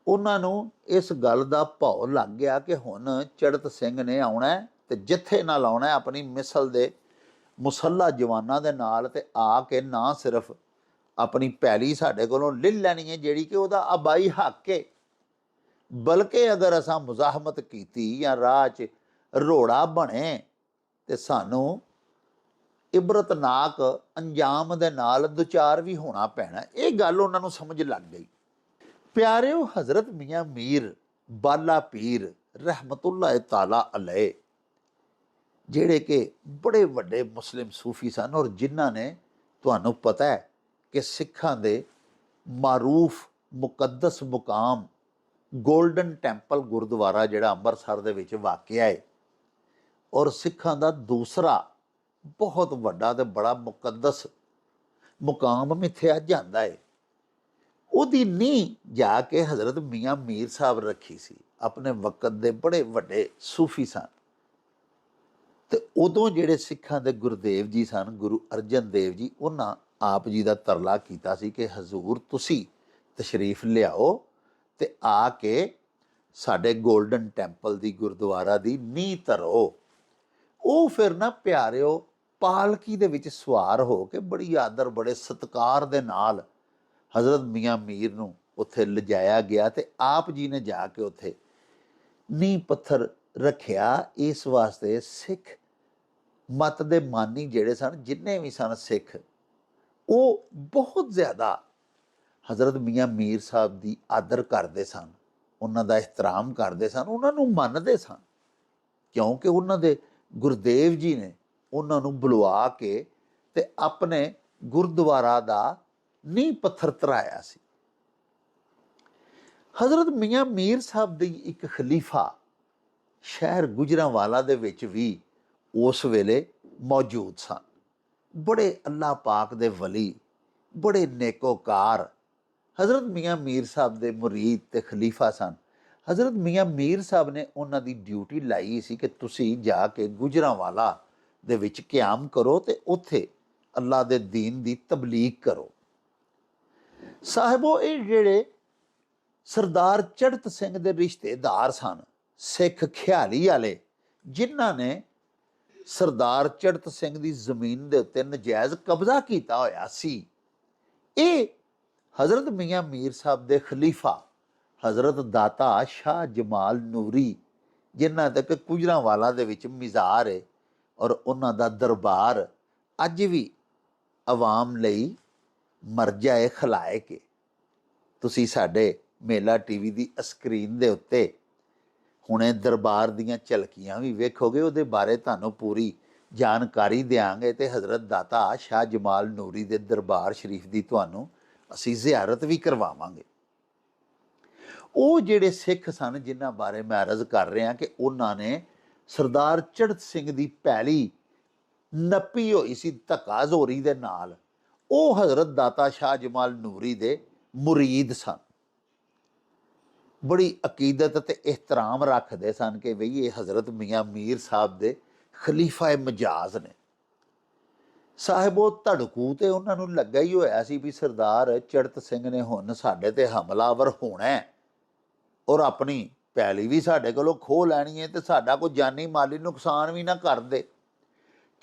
ਉਹਨਾਂ ਨੂੰ ਇਸ ਗੱਲ ਦਾ ਭੌ ਲੱਗ ਗਿਆ ਕਿ ਹੁਣ ਚੜ੍ਹਤ ਸਿੰਘ ਨੇ ਆਉਣਾ ਤੇ ਜੱਥੇ ਨਾਲ ਆਉਣਾ ਆਪਣੀ ਮਿਸਲ ਦੇ ਮੁਸੱਲਾ ਜਵਾਨਾਂ ਦੇ ਨਾਲ, ਤੇ ਆ ਕੇ ਨਾ ਸਿਰਫ ਆਪਣੀ ਪੈਲੀ ਸਾਡੇ ਕੋਲੋਂ ਲੈ ਲੈਣੀ ਹੈ ਜਿਹੜੀ ਕਿ ਉਹਦਾ ਆਬਾਈ ਹੱਕ ਹੈ, ਬਲਕਿ ਅਗਰ ਅਸਾਂ ਮੁਜ਼ਾਹਮਤ ਕੀਤੀ ਜਾਂ ਰਾਹ 'ਚ ਰੋੜਾ ਬਣੇ ਤੇ ਸਾਨੂੰ ਇਬਰਤਨਾਕ ਅੰਜਾਮ ਦੇ ਨਾਲ ਦੁਚਾਰ ਵੀ ਹੋਣਾ ਪੈਣਾ। ਇਹ ਗੱਲ ਉਹਨਾਂ ਨੂੰ ਸਮਝ ਲੱਗ ਗਈ। ਪਿਆਰਿਓ, ਹਜ਼ਰਤ ਮੀਆਂ ਮੀਰ ਬਾਲਾ ਪੀਰ ਰਹਿਮਤੁল্লাਹ ਤਾਲਾ ਅਲੈਹ ਜਿਹੜੇ ਕਿ ਬੜੇ ਵੱਡੇ ਮੁਸਲਿਮ ਸੂਫੀ ਸਨ ਔਰ ਜਿਨ੍ਹਾਂ ਨੇ, ਤੁਹਾਨੂੰ ਪਤਾ ਹੈ ਕਿ ਸਿੱਖਾਂ ਦੇ ਮਾਰੂਫ ਮੁਕੱਦਸ ਮੁਕਾਮ ਗੋਲਡਨ ਟੈਂਪਲ ਗੁਰਦੁਆਰਾ ਜਿਹੜਾ ਅੰਮ੍ਰਿਤਸਰ ਦੇ ਵਿੱਚ ਵਾਕਿਆ ਹੈ ਔਰ ਸਿੱਖਾਂ ਦਾ ਦੂਸਰਾ ਬਹੁਤ ਵੱਡਾ ਤੇ ਬੜਾ ਮੁਕੱਦਸ ਮੁਕਾਮ ਮਿੱਥਿਆ ਜਾਂਦਾ ਹੈ, ਉਹਦੀ ਨੀਂਹ ਜਾ ਕੇ ਹਜ਼ਰਤ ਮੀਆਂ ਮੀਰ ਸਾਹਿਬ ਰੱਖੀ ਸੀ। ਆਪਣੇ ਵਕਤ ਦੇ ਬੜੇ ਵੱਡੇ ਸੂਫੀ ਸਨ ਤੇ ਉਦੋਂ ਜਿਹੜੇ ਸਿੱਖਾਂ ਦੇ ਗੁਰਦੇਵ ਜੀ ਸਨ, ਗੁਰੂ ਅਰਜਨ ਦੇਵ ਜੀ, ਉਹਨਾਂ ਆਪ ਜੀ ਦਾ ਤਰਲਾ ਕੀਤਾ ਸੀ ਕਿ ਹਜ਼ੂਰ ਤੁਸੀਂ ਤਸ਼ਰੀਫ ਲਿਆਓ ਤੇ ਆ ਕੇ ਸਾਡੇ ਗੋਲਡਨ ਟੈਂਪਲ ਦੀ ਗੁਰਦੁਆਰਾ ਦੀ ਨੀਂਹ ਧਰੋ। ਉਹ ਫਿਰ ਨਾ ਪਿਆਰਿਓ ਪਾਲਕੀ ਦੇ ਵਿੱਚ ਸਵਾਰ ਹੋ ਕੇ ਬੜੀ ਆਦਰ ਬੜੇ ਸਤਿਕਾਰ ਦੇ ਨਾਲ ਹਜ਼ਰਤ ਮੀਆਂ ਮੀਰ ਨੂੰ ਉੱਥੇ ਲਿਜਾਇਆ ਗਿਆ ਤੇ ਆਪ ਜੀ ਨੇ ਜਾ ਕੇ ਉੱਥੇ ਨੀਂਹ ਪੱਥਰ ਰੱਖਿਆ। ਇਸ ਵਾਸਤੇ ਸਿੱਖ ਮਤ ਦੇ ਮਾਨੀ ਜਿਹੜੇ ਸਨ, ਜਿੰਨੇ ਵੀ ਸਨ ਸਿੱਖ, ਉਹ ਬਹੁਤ ਜ਼ਿਆਦਾ ਹਜ਼ਰਤ ਮੀਆਂ ਮੀਰ ਸਾਹਿਬ ਦੀ ਆਦਰ ਕਰਦੇ ਸਨ, ਉਹਨਾਂ ਦਾ ਇਹਤਰਾਮ ਕਰਦੇ ਸਨ, ਉਹਨਾਂ ਨੂੰ ਮੰਨਦੇ ਸਨ, ਕਿਉਂਕਿ ਉਹਨਾਂ ਦੇ ਗੁਰਦੇਵ ਜੀ ਨੇ ਉਹਨਾਂ ਨੂੰ ਬੁਲਵਾ ਕੇ ਤੇ ਆਪਣੇ ਗੁਰਦੁਆਰਾ ਦਾ ਨੀਂਹ ਪੱਥਰ ਧਰਾਇਆ ਸੀ। ਹਜ਼ਰਤ ਮੀਆਂ ਮੀਰ ਸਾਹਿਬ ਦੀ ਇੱਕ ਖਲੀਫਾ ਸ਼ਹਿਰ ਗੁਜਰਾਂਵਾਲਾ ਦੇ ਵਿੱਚ ਵੀ ਉਸ ਵੇਲੇ ਮੌਜੂਦ ਸਨ। ਬੜੇ ਅੱਲਾਹ ਪਾਕ ਦੇ ਵਲੀ, ਬੜੇ ਨੇਕੋਕਾਰ ਹਜ਼ਰਤ ਮੀਆਂ ਮੀਰ ਸਾਹਿਬ ਦੇ ਮੁਰੀਦ ਤੇ ਖਲੀਫਾ ਸਨ। ਹਜ਼ਰਤ ਮੀਆਂ ਮੀਰ ਸਾਹਿਬ ਨੇ ਉਹਨਾਂ ਦੀ ਡਿਊਟੀ ਲਾਈ ਸੀ ਕਿ ਤੁਸੀਂ ਜਾ ਕੇ ਗੁਜਰਾਂਵਾਲਾ ਦੇ ਵਿੱਚ ਕਿਆਮ ਕਰੋ ਤੇ ਉੱਥੇ ਅੱਲਾ ਦੇ ਦੀਨ ਦੀ ਤਬਲੀਗ ਕਰੋ। ਸਾਹਿਬੋ, ਇਹ ਜਿਹੜੇ ਸਰਦਾਰ ਚੜ੍ਹਤ ਸਿੰਘ ਦੇ ਰਿਸ਼ਤੇਦਾਰ ਸਨ, ਸਿੱਖ ਖਿਆਲੀ ਵਾਲੇ, ਜਿਨ੍ਹਾਂ ਨੇ ਸਰਦਾਰ ਚੜ੍ਹਤ ਸਿੰਘ ਦੀ ਜ਼ਮੀਨ ਦੇ ਉੱਤੇ ਨਜਾਇਜ਼ ਕਬਜ਼ਾ ਕੀਤਾ ਹੋਇਆ ਸੀ, ਇਹ ਹਜ਼ਰਤ ਮੀਆਂ ਮੀਰ ਸਾਹਿਬ ਦੇ ਖਲੀਫਾ ਹਜ਼ਰਤ ਦਾਤਾ ਸ਼ਾਹ ਜਮਾਲ ਨੂਰੀ, ਜਿਨ੍ਹਾਂ ਤੱਕ ਗੁਜਰਾਂਵਾਲਾ ਦੇ ਵਿੱਚ ਮਿਜ਼ਾਰ ਹੈ ਔਰ ਉਹਨਾਂ ਦਾ ਦਰਬਾਰ ਅੱਜ ਵੀ ਆਵਾਮ ਲਈ ਮਰਜਾ ਹੈ ਖਲਾਇਕ ਹੈ। ਤੁਸੀਂ ਸਾਡੇ ਮੇਲਾ ਟੀਵੀ ਦੀ ਸਕਰੀਨ ਦੇ ਉੱਤੇ ਹੁਣੇ ਦਰਬਾਰ ਦੀਆਂ ਝਲਕੀਆਂ ਵੀ ਵੇਖੋਗੇ, ਉਹਦੇ ਬਾਰੇ ਤੁਹਾਨੂੰ ਪੂਰੀ ਜਾਣਕਾਰੀ ਦਿਆਂਗੇ ਤੇ ਹਜ਼ਰਤ ਦਾਤਾ ਸ਼ਾਹ ਜਮਾਲ ਨੂਰੀ ਦੇ ਦਰਬਾਰ ਸ਼ਰੀਫ ਦੀ ਤੁਹਾਨੂੰ ਅਸੀਂ ਜ਼ਿਆਰਤ ਵੀ ਕਰਵਾਵਾਂਗੇ। ਉਹ ਜਿਹੜੇ ਸਿੱਖ ਸਨ ਜਿਨ੍ਹਾਂ ਬਾਰੇ ਮੈਂ ਅਰਜ਼ ਕਰ ਰਿਹਾ ਕਿ ਉਹਨਾਂ ਨੇ ਸਰਦਾਰ ਚੜ੍ਹਤ ਸਿੰਘ ਦੀ ਪੈਲੀ ਨੱਪੀ ਹੋਈ ਸੀ ਧੱਕਾ ਜ਼ੋਰੀ ਦੇ ਨਾਲ, ਉਹ ਹਜ਼ਰਤ ਦਾਤਾ ਸ਼ਾਹ ਜਮਾਲ ਨੂਰੀ ਦੇ ਮੁਰੀਦ ਸਨ। ਬੜੀ ਅਕੀਦਤ ਤੇ ਇਹਤਰਾਮ ਰੱਖਦੇ ਸਨ ਕਿ ਬਈ ਇਹ ਹਜ਼ਰਤ ਮੀਆਂ ਮੀਰ ਸਾਹਿਬ ਦੇ ਖਲੀਫਾ ਮਜਾਜ਼ ਨੇ। ਸਾਹਿਬੋ, ਧੜਕੂ ਤੇ ਉਹਨਾਂ ਨੂੰ ਲੱਗਾ ਹੀ ਹੋਇਆ ਸੀ ਵੀ ਸਰਦਾਰ ਚੜ੍ਹਤ ਸਿੰਘ ਨੇ ਹੁਣ ਸਾਡੇ ਤੇ ਹਮਲਾਵਰ ਹੋਣਾ ਔਰ ਆਪਣੀ ਪੈਲੀ ਵੀ ਸਾਡੇ ਕੋਲੋਂ ਖੋਹ ਲੈਣੀ ਹੈ ਤੇ ਸਾਡਾ ਕੋਈ ਜਾਨੀ ਮਾਲੀ ਨੁਕਸਾਨ ਵੀ ਨਾ ਕਰ ਦੇ।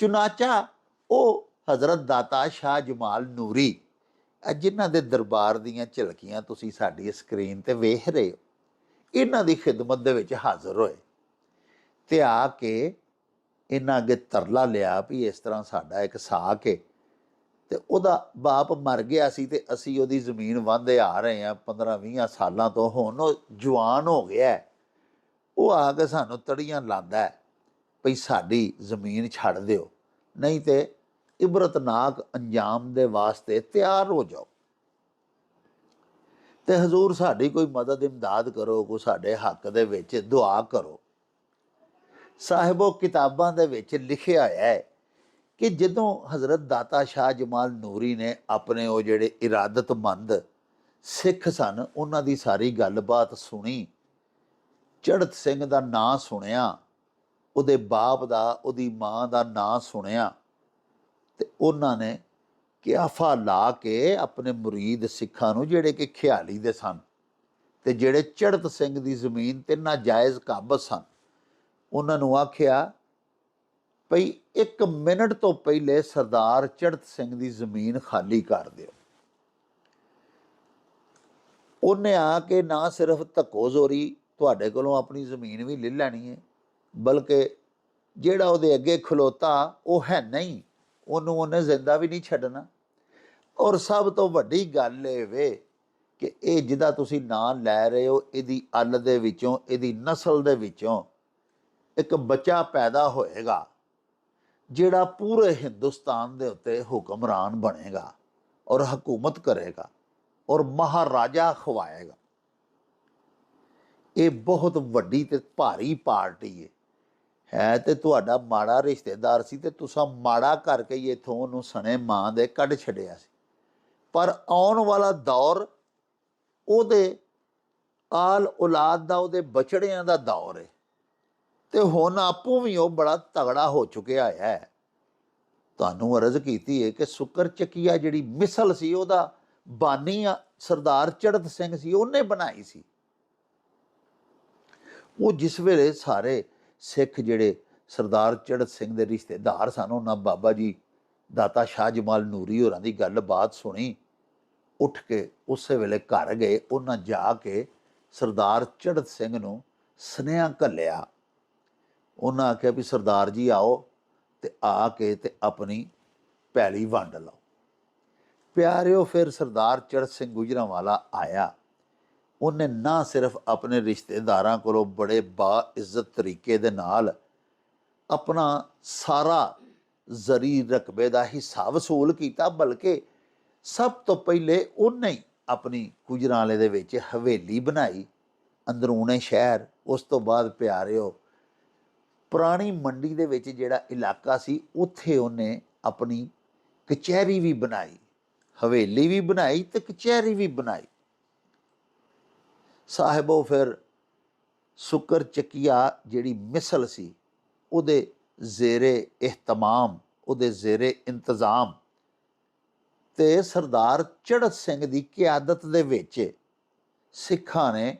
ਚੁਨਾਚਾ ਉਹ ਹਜ਼ਰਤ ਦਾਤਾ ਸ਼ਾਹ ਜਮਾਲ ਨੂਰੀ, ਜਿਨ੍ਹਾਂ ਦੇ ਦਰਬਾਰ ਦੀਆਂ ਝਲਕੀਆਂ ਤੁਸੀਂ ਸਾਡੀ ਸਕਰੀਨ ਤੇ ਵੇਖ ਰਹੇ ਹੋ, ਇਹਨਾਂ ਦੀ ਖਿਦਮਤ ਦੇ ਵਿੱਚ ਹਾਜ਼ਰ ਹੋਏ ਤੇ ਆ ਕੇ ਇਹਨਾਂ ਅੱਗੇ ਤਰਲਾ ਲਿਆ ਵੀ ਇਸ ਤਰ੍ਹਾਂ ਸਾਡਾ ਇੱਕ ਸਾਕ ਹੈ ਤੇ ਉਹਦਾ ਬਾਪ ਮਰ ਗਿਆ ਸੀ ਤੇ ਅਸੀਂ ਉਹਦੀ ਜ਼ਮੀਨ ਵਾਂਹਦੇ ਆ ਰਹੇ ਹਾਂ 15-20 ਸਾਲਾਂ ਤੋਂ, ਹੁਣ ਉਹ ਜਵਾਨ ਹੋ ਗਿਆ, ਉਹ ਆ ਕੇ ਸਾਨੂੰ ਤੜੀਆਂ ਲਾਉਂਦਾ ਭਈ ਸਾਡੀ ਜ਼ਮੀਨ ਛੱਡ ਦਿਓ, ਨਹੀਂ ਤੇ ਇਬਰਤਨਾਕ ਅੰਜਾਮ ਦੇ ਵਾਸਤੇ ਤਿਆਰ ਹੋ ਜਾਓ ਤੇ ਹਜ਼ੂਰ ਸਾਡੀ ਕੋਈ ਮਦਦ ਇਮਦਾਦ ਕਰੋ, ਕੋਈ ਸਾਡੇ ਹੱਕ ਦੇ ਵਿੱਚ ਦੁਆ ਕਰੋ। ਸਾਹਿਬੋ, ਕਿਤਾਬਾਂ ਦੇ ਵਿੱਚ ਲਿਖਿਆ ਹੋਇਆ ਹੈ ਕਿ ਜਦੋਂ ਹਜ਼ਰਤ ਦਾਤਾ ਸ਼ਾਹ ਜਮਾਲ ਨੂਰੀ ਨੇ ਆਪਣੇ ਉਹ ਜਿਹੜੇ ਇਰਾਦਤਮੰਦ ਸਿੱਖ ਸਨ ਉਹਨਾਂ ਦੀ ਸਾਰੀ ਗੱਲਬਾਤ ਸੁਣੀ, ਚੜ੍ਹਤ ਸਿੰਘ ਦਾ ਨਾਂ ਸੁਣਿਆ, ਉਹਦੇ ਬਾਪ ਦਾ ਉਹਦੀ ਮਾਂ ਦਾ ਨਾਂ ਸੁਣਿਆ ਤੇ ਉਹਨਾਂ ਨੇ ਕਿਆਫਾ ਲਾ ਕੇ ਆਪਣੇ ਮੁਰੀਦ ਸਿੱਖਾਂ ਨੂੰ, ਜਿਹੜੇ ਕਿ ਖਿਆਲੀ ਦੇ ਸਨ ਤੇ ਜਿਹੜੇ ਚੜ੍ਹਤ ਸਿੰਘ ਦੀ ਜ਼ਮੀਨ ਤੇ ਨਾਜਾਇਜ਼ ਕਾਬਜ਼ ਸਨ, ਉਹਨਾਂ ਨੂੰ ਆਖਿਆ ਭਈ 1 ਮਿੰਟ ਤੋਂ ਪਹਿਲੇ ਸਰਦਾਰ ਚੜ੍ਹਤ ਸਿੰਘ ਦੀ ਜ਼ਮੀਨ ਖਾਲੀ ਕਰ ਦਿਓ। ਉਹਨੇ ਆ ਕੇ ਨਾ ਸਿਰਫ ਧੱਕੋ ਜ਼ੋਰੀ ਤੁਹਾਡੇ ਕੋਲੋਂ ਆਪਣੀ ਜ਼ਮੀਨ ਵੀ ਲੈ ਲੈਣੀ ਹੈ, ਬਲਕਿ ਜਿਹੜਾ ਉਹਦੇ ਅੱਗੇ ਖਲੋਤਾ ਉਹ ਹੈ ਨਹੀਂ, ਉਹਨੂੰ ਉਹਨੇ ਜ਼ਿੰਦਾ ਵੀ ਨਹੀਂ ਛੱਡਣਾ। ਔਰ ਸਭ ਤੋਂ ਵੱਡੀ ਗੱਲ ਇਹ ਵੇ ਕਿ ਇਹ ਜਿਹਦਾ ਤੁਸੀਂ ਨਾਂ ਲੈ ਰਹੇ ਹੋ, ਇਹਦੀ ਅੱਲ ਦੇ ਵਿੱਚੋਂ, ਇਹਦੀ ਨਸਲ ਦੇ ਵਿੱਚੋਂ ਇੱਕ ਬੱਚਾ ਪੈਦਾ ਹੋਏਗਾ ਜਿਹੜਾ ਪੂਰੇ ਹਿੰਦੁਸਤਾਨ ਦੇ ਉੱਤੇ ਹੁਕਮਰਾਨ ਬਣੇਗਾ ਔਰ ਹਕੂਮਤ ਕਰੇਗਾ ਔਰ ਮਹਾਰਾਜਾ ਖਵਾਏਗਾ। ਇਹ ਬਹੁਤ ਵੱਡੀ ਤੇ ਭਾਰੀ ਪਾਰਟੀ ਹੈ ਤੇ ਤੁਹਾਡਾ ਮਾੜਾ ਰਿਸ਼ਤੇਦਾਰ ਸੀ ਤੇ ਤੁਸੀਂ ਮਾੜਾ ਕਰਕੇ ਹੀ ਇੱਥੋਂ ਉਹਨੂੰ ਸਣੇ ਮਾਂ ਦੇ ਕੱਢ ਛੱਡਿਆ ਸੀ, ਪਰ ਆਉਣ ਵਾਲਾ ਦੌਰ ਉਹਦੇ ਆਲ ਔਲਾਦ ਦਾ, ਉਹਦੇ ਬਚੜਿਆਂ ਦਾ ਦੌਰ ਹੈ ਤੇ ਹੁਣ ਆਪੂ ਵੀ ਉਹ ਬੜਾ ਤਗੜਾ ਹੋ ਚੁੱਕਿਆ ਹੈ। ਤੁਹਾਨੂੰ ਅਰਜ਼ ਕੀਤੀ ਹੈ ਕਿ ਸੁੱਕਰ ਚੱਕੀਆ ਜਿਹੜੀ ਮਿਸਲ ਸੀ ਉਹਦਾ ਬਾਨੀ ਸਰਦਾਰ ਚੜ੍ਹਤ ਸਿੰਘ ਸੀ, ਉਹਨੇ ਬਣਾਈ ਸੀ। ਉਹ ਜਿਸ ਵੇਲੇ ਸਾਰੇ ਸਿੱਖ ਜਿਹੜੇ ਸਰਦਾਰ ਚੜ੍ਹਤ ਸਿੰਘ ਦੇ ਰਿਸ਼ਤੇਦਾਰ ਸਨ, ਉਹਨਾਂ ਬਾਬਾ ਜੀ ਦਾਤਾ ਸ਼ਾਹ ਜਮਾਲ ਨੂਰੀ ਹੋਰਾਂ ਦੀ ਗੱਲਬਾਤ ਸੁਣੀ, ਉੱਠ ਕੇ ਉਸੇ ਵੇਲੇ ਘਰ ਗਏ। ਉਹਨਾਂ ਜਾ ਕੇ ਸਰਦਾਰ ਚੜ੍ਹਤ ਸਿੰਘ ਨੂੰ ਸੁਨੇਹਾ ਘੱਲਿਆ। ਉਹਨਾਂ ਆਖਿਆ ਵੀ ਸਰਦਾਰ ਜੀ ਆਓ ਤੇ ਆ ਕੇ ਤੇ ਆਪਣੀ ਪੈਲੀ ਵੰਡ ਲਓ। ਪਿਆਰਿਓ, ਫਿਰ ਸਰਦਾਰ ਚੜ੍ਹਤ ਸਿੰਘ ਗੁਜਰਾਂਵਾਲਾ ਆਇਆ। ਉਹਨੇ ਨਾ ਸਿਰਫ ਆਪਣੇ ਰਿਸ਼ਤੇਦਾਰਾਂ ਕੋਲੋਂ ਬੜੇ ਬਾਇੱਜ਼ਤ ਤਰੀਕੇ ਦੇ ਨਾਲ ਆਪਣਾ ਸਾਰਾ ਜ਼ਰੀ ਰਕਬੇ ਦਾ ਹਿੱਸਾ ਵਸੂਲ ਕੀਤਾ, ਬਲਕਿ ਸਭ ਤੋਂ ਪਹਿਲੇ ਉਹਨੇ ਹੀ ਆਪਣੀ ਗੁਜਰਾਂਵਾਲੇ ਦੇ ਵਿੱਚ ਹਵੇਲੀ ਬਣਾਈ ਅੰਦਰੂਨੇ ਸ਼ਹਿਰ। ਉਸ ਤੋਂ ਬਾਅਦ ਪਿਆਰਿਓ, ਪੁਰਾਣੀ ਮੰਡੀ ਦੇ ਵਿੱਚ ਜਿਹੜਾ ਇਲਾਕਾ ਸੀ, ਉੱਥੇ ਉਹਨੇ ਆਪਣੀ ਕਚਹਿਰੀ ਵੀ ਬਣਾਈ, ਹਵੇਲੀ ਵੀ ਬਣਾਈ ਤੇ ਕਚਹਿਰੀ ਵੀ ਬਣਾਈ। ਸਾਹਿਬੋ, ਫਿਰ ਸੁੱਕਰ ਚੱਕੀਆ ਜਿਹੜੀ ਮਿਸਲ ਸੀ, ਉਹਦੇ ਜ਼ੇਰੇ ਇਹਤਮਾਮ, ਉਹਦੇ ਜ਼ੇਰੇ ਇੰਤਜ਼ਾਮ ਤੇ ਸਰਦਾਰ ਚੜ੍ਹਤ ਸਿੰਘ ਦੀ ਕਿਆਦਤ ਦੇ ਵਿੱਚ ਸਿੱਖਾਂ ਨੇ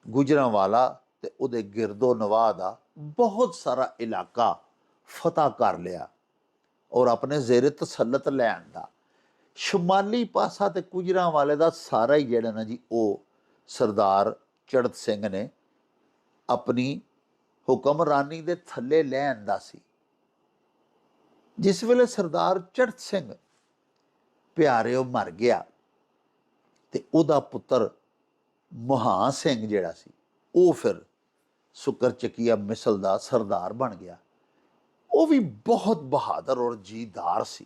ਗੁਜਰਾਂਵਾਲਾ ਤੇ ਉਹਦੇ ਗਿਰਦੋ ਨਵਾਹ ਦਾ ਬਹੁਤ ਸਾਰਾ ਇਲਾਕਾ ਫਤਹ ਕਰ ਲਿਆ ਔਰ ਆਪਣੇ ਜ਼ੇਰੇ ਤਸੱਲਤ ਲੈਣ ਦਾ ਸ਼ੁਮਾਲੀ ਪਾਸਾ ਤੇ ਗੁਜਰਾਂਵਾਲੇ ਦਾ ਸਾਰਾ ਹੀ ਜਿਹੜਾ ਨਾ ਜੀ, ਉਹ ਸਰਦਾਰ ਚੜ੍ਹਤ ਸਿੰਘ ਨੇ ਆਪਣੀ ਹੁਕਮਰਾਨੀ ਦੇ ਥੱਲੇ ਲੈ ਆਂਦਾ ਸੀ। ਜਿਸ ਵੇਲੇ ਸਰਦਾਰ ਚੜ੍ਹਤ ਸਿੰਘ ਪਿਆਰਿਓ ਮਰ ਗਿਆ ਤੇ ਉਹਦਾ ਪੁੱਤਰ ਮਹਾਂ ਸਿੰਘ ਜਿਹੜਾ ਸੀ, ਉਹ ਫਿਰ ਸੁੱਕਰ ਚੱਕੀਆ ਮਿਸਲ ਦਾ ਸਰਦਾਰ ਬਣ ਗਿਆ। ਉਹ ਵੀ ਬਹੁਤ ਬਹਾਦਰ ਔਰ ਜੀਦਾਰ ਸੀ।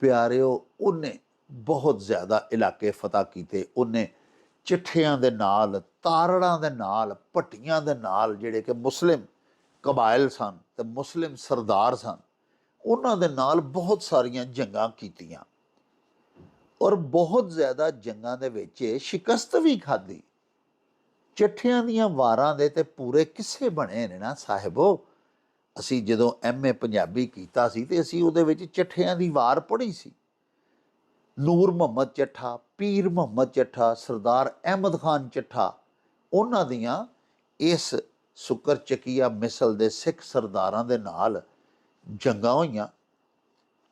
ਪਿਆਰਿਓ, ਉਹਨੇ ਬਹੁਤ ਜ਼ਿਆਦਾ ਇਲਾਕੇ ਫਤਹ ਕੀਤੇ। ਉਹਨੇ ਚਿੱਠਿਆਂ ਦੇ ਨਾਲ, ਤਾਰੜਾਂ ਦੇ ਨਾਲ, ਭੱਟੀਆਂ ਦੇ ਨਾਲ, ਜਿਹੜੇ ਕਿ ਮੁਸਲਿਮ ਕਬਾਇਲ ਸਨ ਤੇ ਮੁਸਲਿਮ ਸਰਦਾਰ ਸਨ, ਉਹਨਾਂ ਦੇ ਨਾਲ ਬਹੁਤ ਸਾਰੀਆਂ ਜੰਗਾਂ ਕੀਤੀਆਂ ਔਰ ਬਹੁਤ ਜ਼ਿਆਦਾ ਜੰਗਾਂ ਦੇ ਵਿੱਚ ਸ਼ਿਕਸਤ ਵੀ ਖਾਧੀ। ਚਿੱਠਿਆਂ ਦੀਆਂ ਵਾਰਾਂ ਦੇ ਤੇ ਪੂਰੇ ਕਿੱਸੇ ਬਣੇ ਨੇ ਨਾ ਸਾਹਿਬੋ। ਅਸੀਂ ਜਦੋਂ MA ਪੰਜਾਬੀ ਕੀਤਾ ਸੀ ਤੇ ਅਸੀਂ ਉਹਦੇ ਵਿੱਚ ਚਿੱਠਿਆਂ ਦੀ ਵਾਰ ਪੜ੍ਹੀ ਸੀ। ਨੂਰ ਮੁਹੰਮਦ ਚੱਠਾ, ਪੀਰ ਮੁਹੰਮਦ ਚੱਠਾ, ਸਰਦਾਰ ਅਹਿਮਦ ਖਾਨ ਚੱਠਾ, ਉਹਨਾਂ ਦੀਆਂ ਇਸ ਸੁੱਕਰ ਚੱਕੀਆ ਮਿਸਲ ਦੇ ਸਿੱਖ ਸਰਦਾਰਾਂ ਦੇ ਨਾਲ ਜੰਗਾਂ ਹੋਈਆਂ।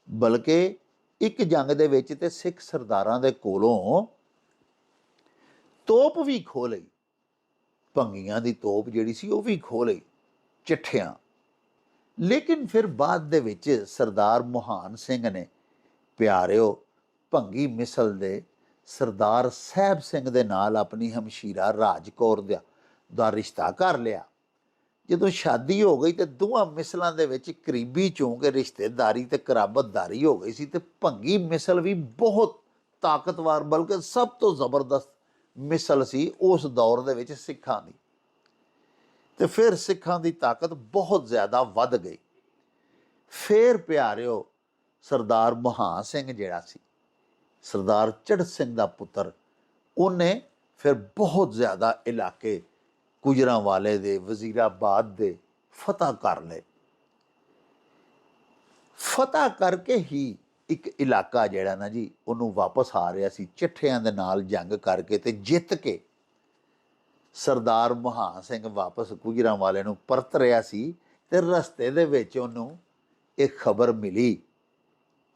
ਬਲਕਿ ਇੱਕ ਜੰਗ ਦੇ ਵਿੱਚ ਤੇ ਸਿੱਖ ਸਰਦਾਰਾਂ ਦੇ ਕੋਲੋਂ ਤੋਪ ਵੀ ਖੋਹ ਲਈ, ਭੰਗੀਆਂ ਦੀ ਤੋਪ ਜਿਹੜੀ ਸੀ ਉਹ ਵੀ ਖੋਹ ਲਈ, ਚਿੱਠਿਆਂ। ਲੇਕਿਨ ਫਿਰ ਬਾਅਦ ਦੇ ਵਿੱਚ ਸਰਦਾਰ ਮੁਹਾਨ ਸਿੰਘ ਨੇ ਪਿਆਰਿਓ ਭੰਗੀ ਮਿਸਲ ਦੇ ਸਰਦਾਰ ਸਾਹਿਬ ਸਿੰਘ ਦੇ ਨਾਲ ਆਪਣੀ ਹਮਸ਼ੀਰਾ ਰਾਜ ਕੌਰ ਦਾ ਰਿਸ਼ਤਾ ਕਰ ਲਿਆ। ਜਦੋਂ ਸ਼ਾਦੀ ਹੋ ਗਈ ਤੇ ਦੋਵਾਂ ਮਿਸਲਾਂ ਦੇ ਵਿੱਚ ਕਰੀਬੀ ਚੋਂਕੇ ਰਿਸ਼ਤੇਦਾਰੀ ਤੇ ਕਰਾਬਤਦਾਰੀ ਹੋ ਗਈ ਸੀ ਤੇ ਭੰਗੀ ਮਿਸਲ ਵੀ ਬਹੁਤ ਤਾਕਤਵਰ, ਬਲਕਿ ਸਭ ਤੋਂ ਜ਼ਬਰਦਸਤ ਮਿਸਲ ਸੀ ਉਸ ਦੌਰ ਦੇ ਵਿੱਚ ਸਿੱਖਾਂ ਦੀ। ਤੇ ਫਿਰ ਸਿੱਖਾਂ ਦੀ ਤਾਕਤ ਬਹੁਤ ਜ਼ਿਆਦਾ ਵੱਧ ਗਈ। ਫਿਰ ਪਿਆਰਿਓ, ਸਰਦਾਰ ਮਹਾਂ ਸਿੰਘ ਜਿਹੜਾ ਸੀ, ਸਰਦਾਰ ਚੜ੍ਹਤ ਸਿੰਘ ਦਾ ਪੁੱਤਰ, ਉਹਨੇ ਫਿਰ ਬਹੁਤ ਜ਼ਿਆਦਾ ਇਲਾਕੇ ਗੁਜਰਾਂਵਾਲੇ ਦੇ, ਵਜ਼ੀਰਾਬਾਦ ਦੇ ਫਤਹ ਕਰ ਲਏ। ਫਤਹ ਕਰਕੇ ਹੀ ਇੱਕ ਇਲਾਕਾ ਜਿਹੜਾ ਨਾ ਜੀ, ਉਹਨੂੰ ਵਾਪਸ ਆ ਰਿਹਾ ਸੀ ਚਿੱਠਿਆਂ ਦੇ ਨਾਲ ਜੰਗ ਕਰਕੇ ਤੇ ਜਿੱਤ ਕੇ। ਸਰਦਾਰ ਮਹਾਂ ਸਿੰਘ ਵਾਪਸ ਗੁਜਰਾਂਵਾਲੇ ਨੂੰ ਪਰਤ ਰਿਹਾ ਸੀ ਤੇ ਰਸਤੇ ਦੇ ਵਿੱਚ ਉਹਨੂੰ ਇੱਕ ਖਬਰ ਮਿਲੀ।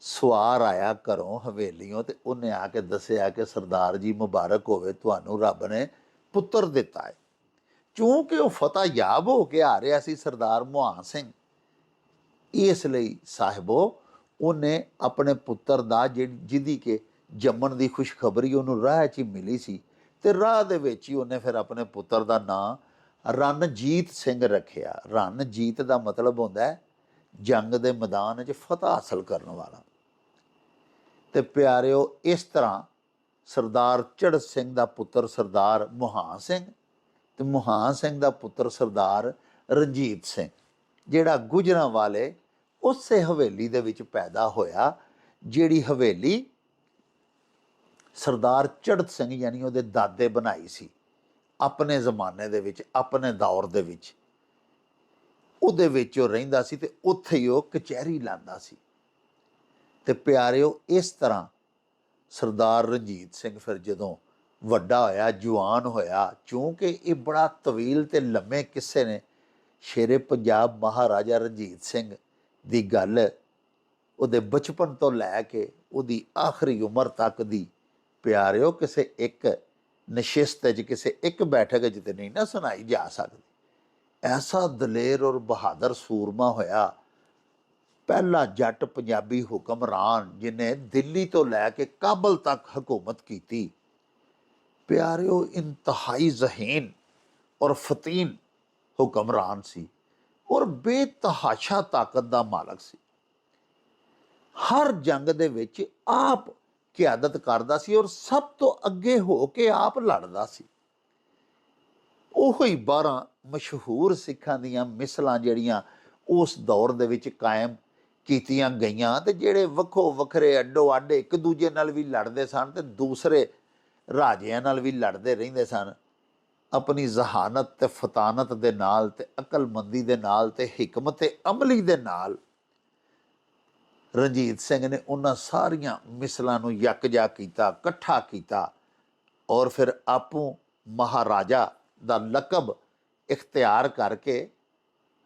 ਸਵਾਰ ਆਇਆ ਘਰੋਂ ਹਵੇਲੀਓਂ ਤੇ ਉਹਨੇ ਆ ਕੇ ਦੱਸਿਆ ਕਿ ਸਰਦਾਰ ਜੀ ਮੁਬਾਰਕ ਹੋਵੇ, ਤੁਹਾਨੂੰ ਰੱਬ ਨੇ ਪੁੱਤਰ ਦਿੱਤਾ ਹੈ। ਕਿਉਂਕਿ ਉਹ ਫਤਹ ਯਾਬ ਹੋ ਕੇ ਆ ਰਿਹਾ ਸੀ ਸਰਦਾਰ ਮਹਾਂ ਸਿੰਘ, ਇਸ ਲਈ ਸਾਹਿਬੋ ਉਹਨੇ ਆਪਣੇ ਪੁੱਤਰ ਦਾ ਜਿਹਦੀ ਕਿ ਜੰਮਣ ਦੀ ਖੁਸ਼ਖਬਰੀ ਉਹਨੂੰ ਰਾਹ 'ਚ ਹੀ ਮਿਲੀ ਸੀ ਤੇ ਰਾਹ ਦੇ ਵਿੱਚ ਹੀ ਉਹਨੇ ਫਿਰ ਆਪਣੇ ਪੁੱਤਰ ਦਾ ਨਾਂ ਰਣਜੀਤ ਸਿੰਘ ਰੱਖਿਆ। ਰਣਜੀਤ ਦਾ ਮਤਲਬ ਹੁੰਦਾ ਹੈ ਜੰਗ ਦੇ ਮੈਦਾਨ 'ਚ ਫਤਹ ਹਾਸਲ ਕਰਨ ਵਾਲਾ। ਤੇ ਪਿਆਰਿਓ, ਇਸ ਤਰ੍ਹਾਂ ਸਰਦਾਰ ਚੜ੍ਹਤ ਸਿੰਘ ਦਾ ਪੁੱਤਰ ਸਰਦਾਰ ਮਹਾਂ ਸਿੰਘ ਤੇ ਮਹਾਂ ਸਿੰਘ ਦਾ ਪੁੱਤਰ ਸਰਦਾਰ ਰਣਜੀਤ ਸਿੰਘ, ਜਿਹੜਾ ਗੁਜਰਾਂਵਾਲੇ ਉਸੇ ਹਵੇਲੀ ਦੇ ਵਿੱਚ ਪੈਦਾ ਹੋਇਆ, ਜਿਹੜੀ ਹਵੇਲੀ ਸਰਦਾਰ ਚੜ੍ਹਤ ਸਿੰਘ ਯਾਨੀ ਉਹਦੇ ਦਾਦੇ ਬਣਾਈ ਸੀ ਆਪਣੇ ਜ਼ਮਾਨੇ ਦੇ ਵਿੱਚ, ਆਪਣੇ ਦੌਰ ਦੇ ਵਿੱਚ। ਉਹਦੇ ਵਿੱਚ ਉਹ ਰਹਿੰਦਾ ਸੀ ਤੇ ਉੱਥੇ ਹੀ ਉਹ ਕਚਹਿਰੀ ਲਾਉਂਦਾ ਸੀ। ਤੇ ਪਿਆਰਿਓ, ਇਸ ਤਰ੍ਹਾਂ ਸਰਦਾਰ ਰਣਜੀਤ ਸਿੰਘ ਫਿਰ ਜਦੋਂ ਵੱਡਾ ਹੋਇਆ, ਜਵਾਨ ਹੋਇਆ, ਕਿਉਂਕਿ ਇਹ ਬੜਾ ਤਵੀਲ ਤੇ ਲੰਮੇ ਕਿੱਸੇ ਨੇ। ਸ਼ੇਰੇ ਪੰਜਾਬ ਮਹਾਰਾਜਾ ਰਣਜੀਤ ਸਿੰਘ ਦੀ ਗੱਲ ਉਹਦੇ ਬਚਪਨ ਤੋਂ ਲੈ ਕੇ ਉਹਦੀ ਆਖਰੀ ਉਮਰ ਤੱਕ ਦੀ ਪਿਆਰਿਓ ਕਿਸੇ ਇੱਕ ਨਸ਼ਿਸਤ 'ਚ, ਕਿਸੇ ਇੱਕ ਬੈਠਕ 'ਚ ਤੇ ਨਹੀਂ ਨਾ ਸੁਣਾਈ ਜਾ ਸਕਦੀ। ਐਸਾ ਦਲੇਰ ਔਰ ਬਹਾਦਰ ਸੂਰਮਾ ਹੋਇਆ, ਪਹਿਲਾ ਜੱਟ ਪੰਜਾਬੀ ਹੁਕਮਰਾਨ ਜਿਹਨੇ ਦਿੱਲੀ ਤੋਂ ਲੈ ਕੇ ਕਾਬਲ ਤੱਕ ਹਕੂਮਤ ਕੀਤੀ। ਪਿਆਰਿਓ, ਇੰਤਹਾਈ ਜ਼ਹੀਨ ਔਰ ਫਤੀਨ ਹੁਕਮਰਾਨ ਸੀ ਔਰ ਬੇਤਹਾਸ਼ਾ ਤਾਕਤ ਦਾ ਮਾਲਕ ਸੀ। ਹਰ ਜੰਗ ਦੇ ਵਿੱਚ ਆਪ ਕਿਆਦਤ ਕਰਦਾ ਸੀ ਔਰ ਸਭ ਤੋਂ ਅੱਗੇ ਹੋ ਕੇ ਆਪ ਲੜਦਾ ਸੀ। ਉਹੋ ਹੀ 12 ਮਸ਼ਹੂਰ ਸਿੱਖਾਂ ਦੀਆਂ ਮਿਸਲਾਂ ਜਿਹੜੀਆਂ ਉਸ ਦੌਰ ਦੇ ਵਿੱਚ ਕਾਇਮ ਕੀਤੀਆਂ ਗਈਆਂ, ਤੇ ਜਿਹੜੇ ਵੱਖੋ ਵੱਖਰੇ ਅੱਡੋ ਅੱਡ ਇੱਕ ਦੂਜੇ ਨਾਲ ਵੀ ਲੜਦੇ ਸਨ ਤੇ ਦੂਸਰੇ ਰਾਜਿਆਂ ਨਾਲ ਵੀ ਲੜਦੇ ਰਹਿੰਦੇ ਸਨ। ਆਪਣੀ ਜ਼ਹਾਨਤ ਤੇ ਫਤਾਨਤ ਦੇ ਨਾਲ ਤੇ ਅਕਲਮੰਦੀ ਦੇ ਨਾਲ ਤੇ ਹਿਕਮਤ ਅਮਲੀ ਦੇ ਨਾਲ ਰਣਜੀਤ ਸਿੰਘ ਨੇ ਉਹਨਾਂ ਸਾਰੀਆਂ ਮਿਸਲਾਂ ਨੂੰ ਯਕਜਾ ਕੀਤਾ, ਇਕੱਠਾ ਕੀਤਾ ਔਰ ਫਿਰ ਆਪੂ ਮਹਾਰਾਜਾ ਦਾ ਲਕਬ ਇਖਤਿਆਰ ਕਰਕੇ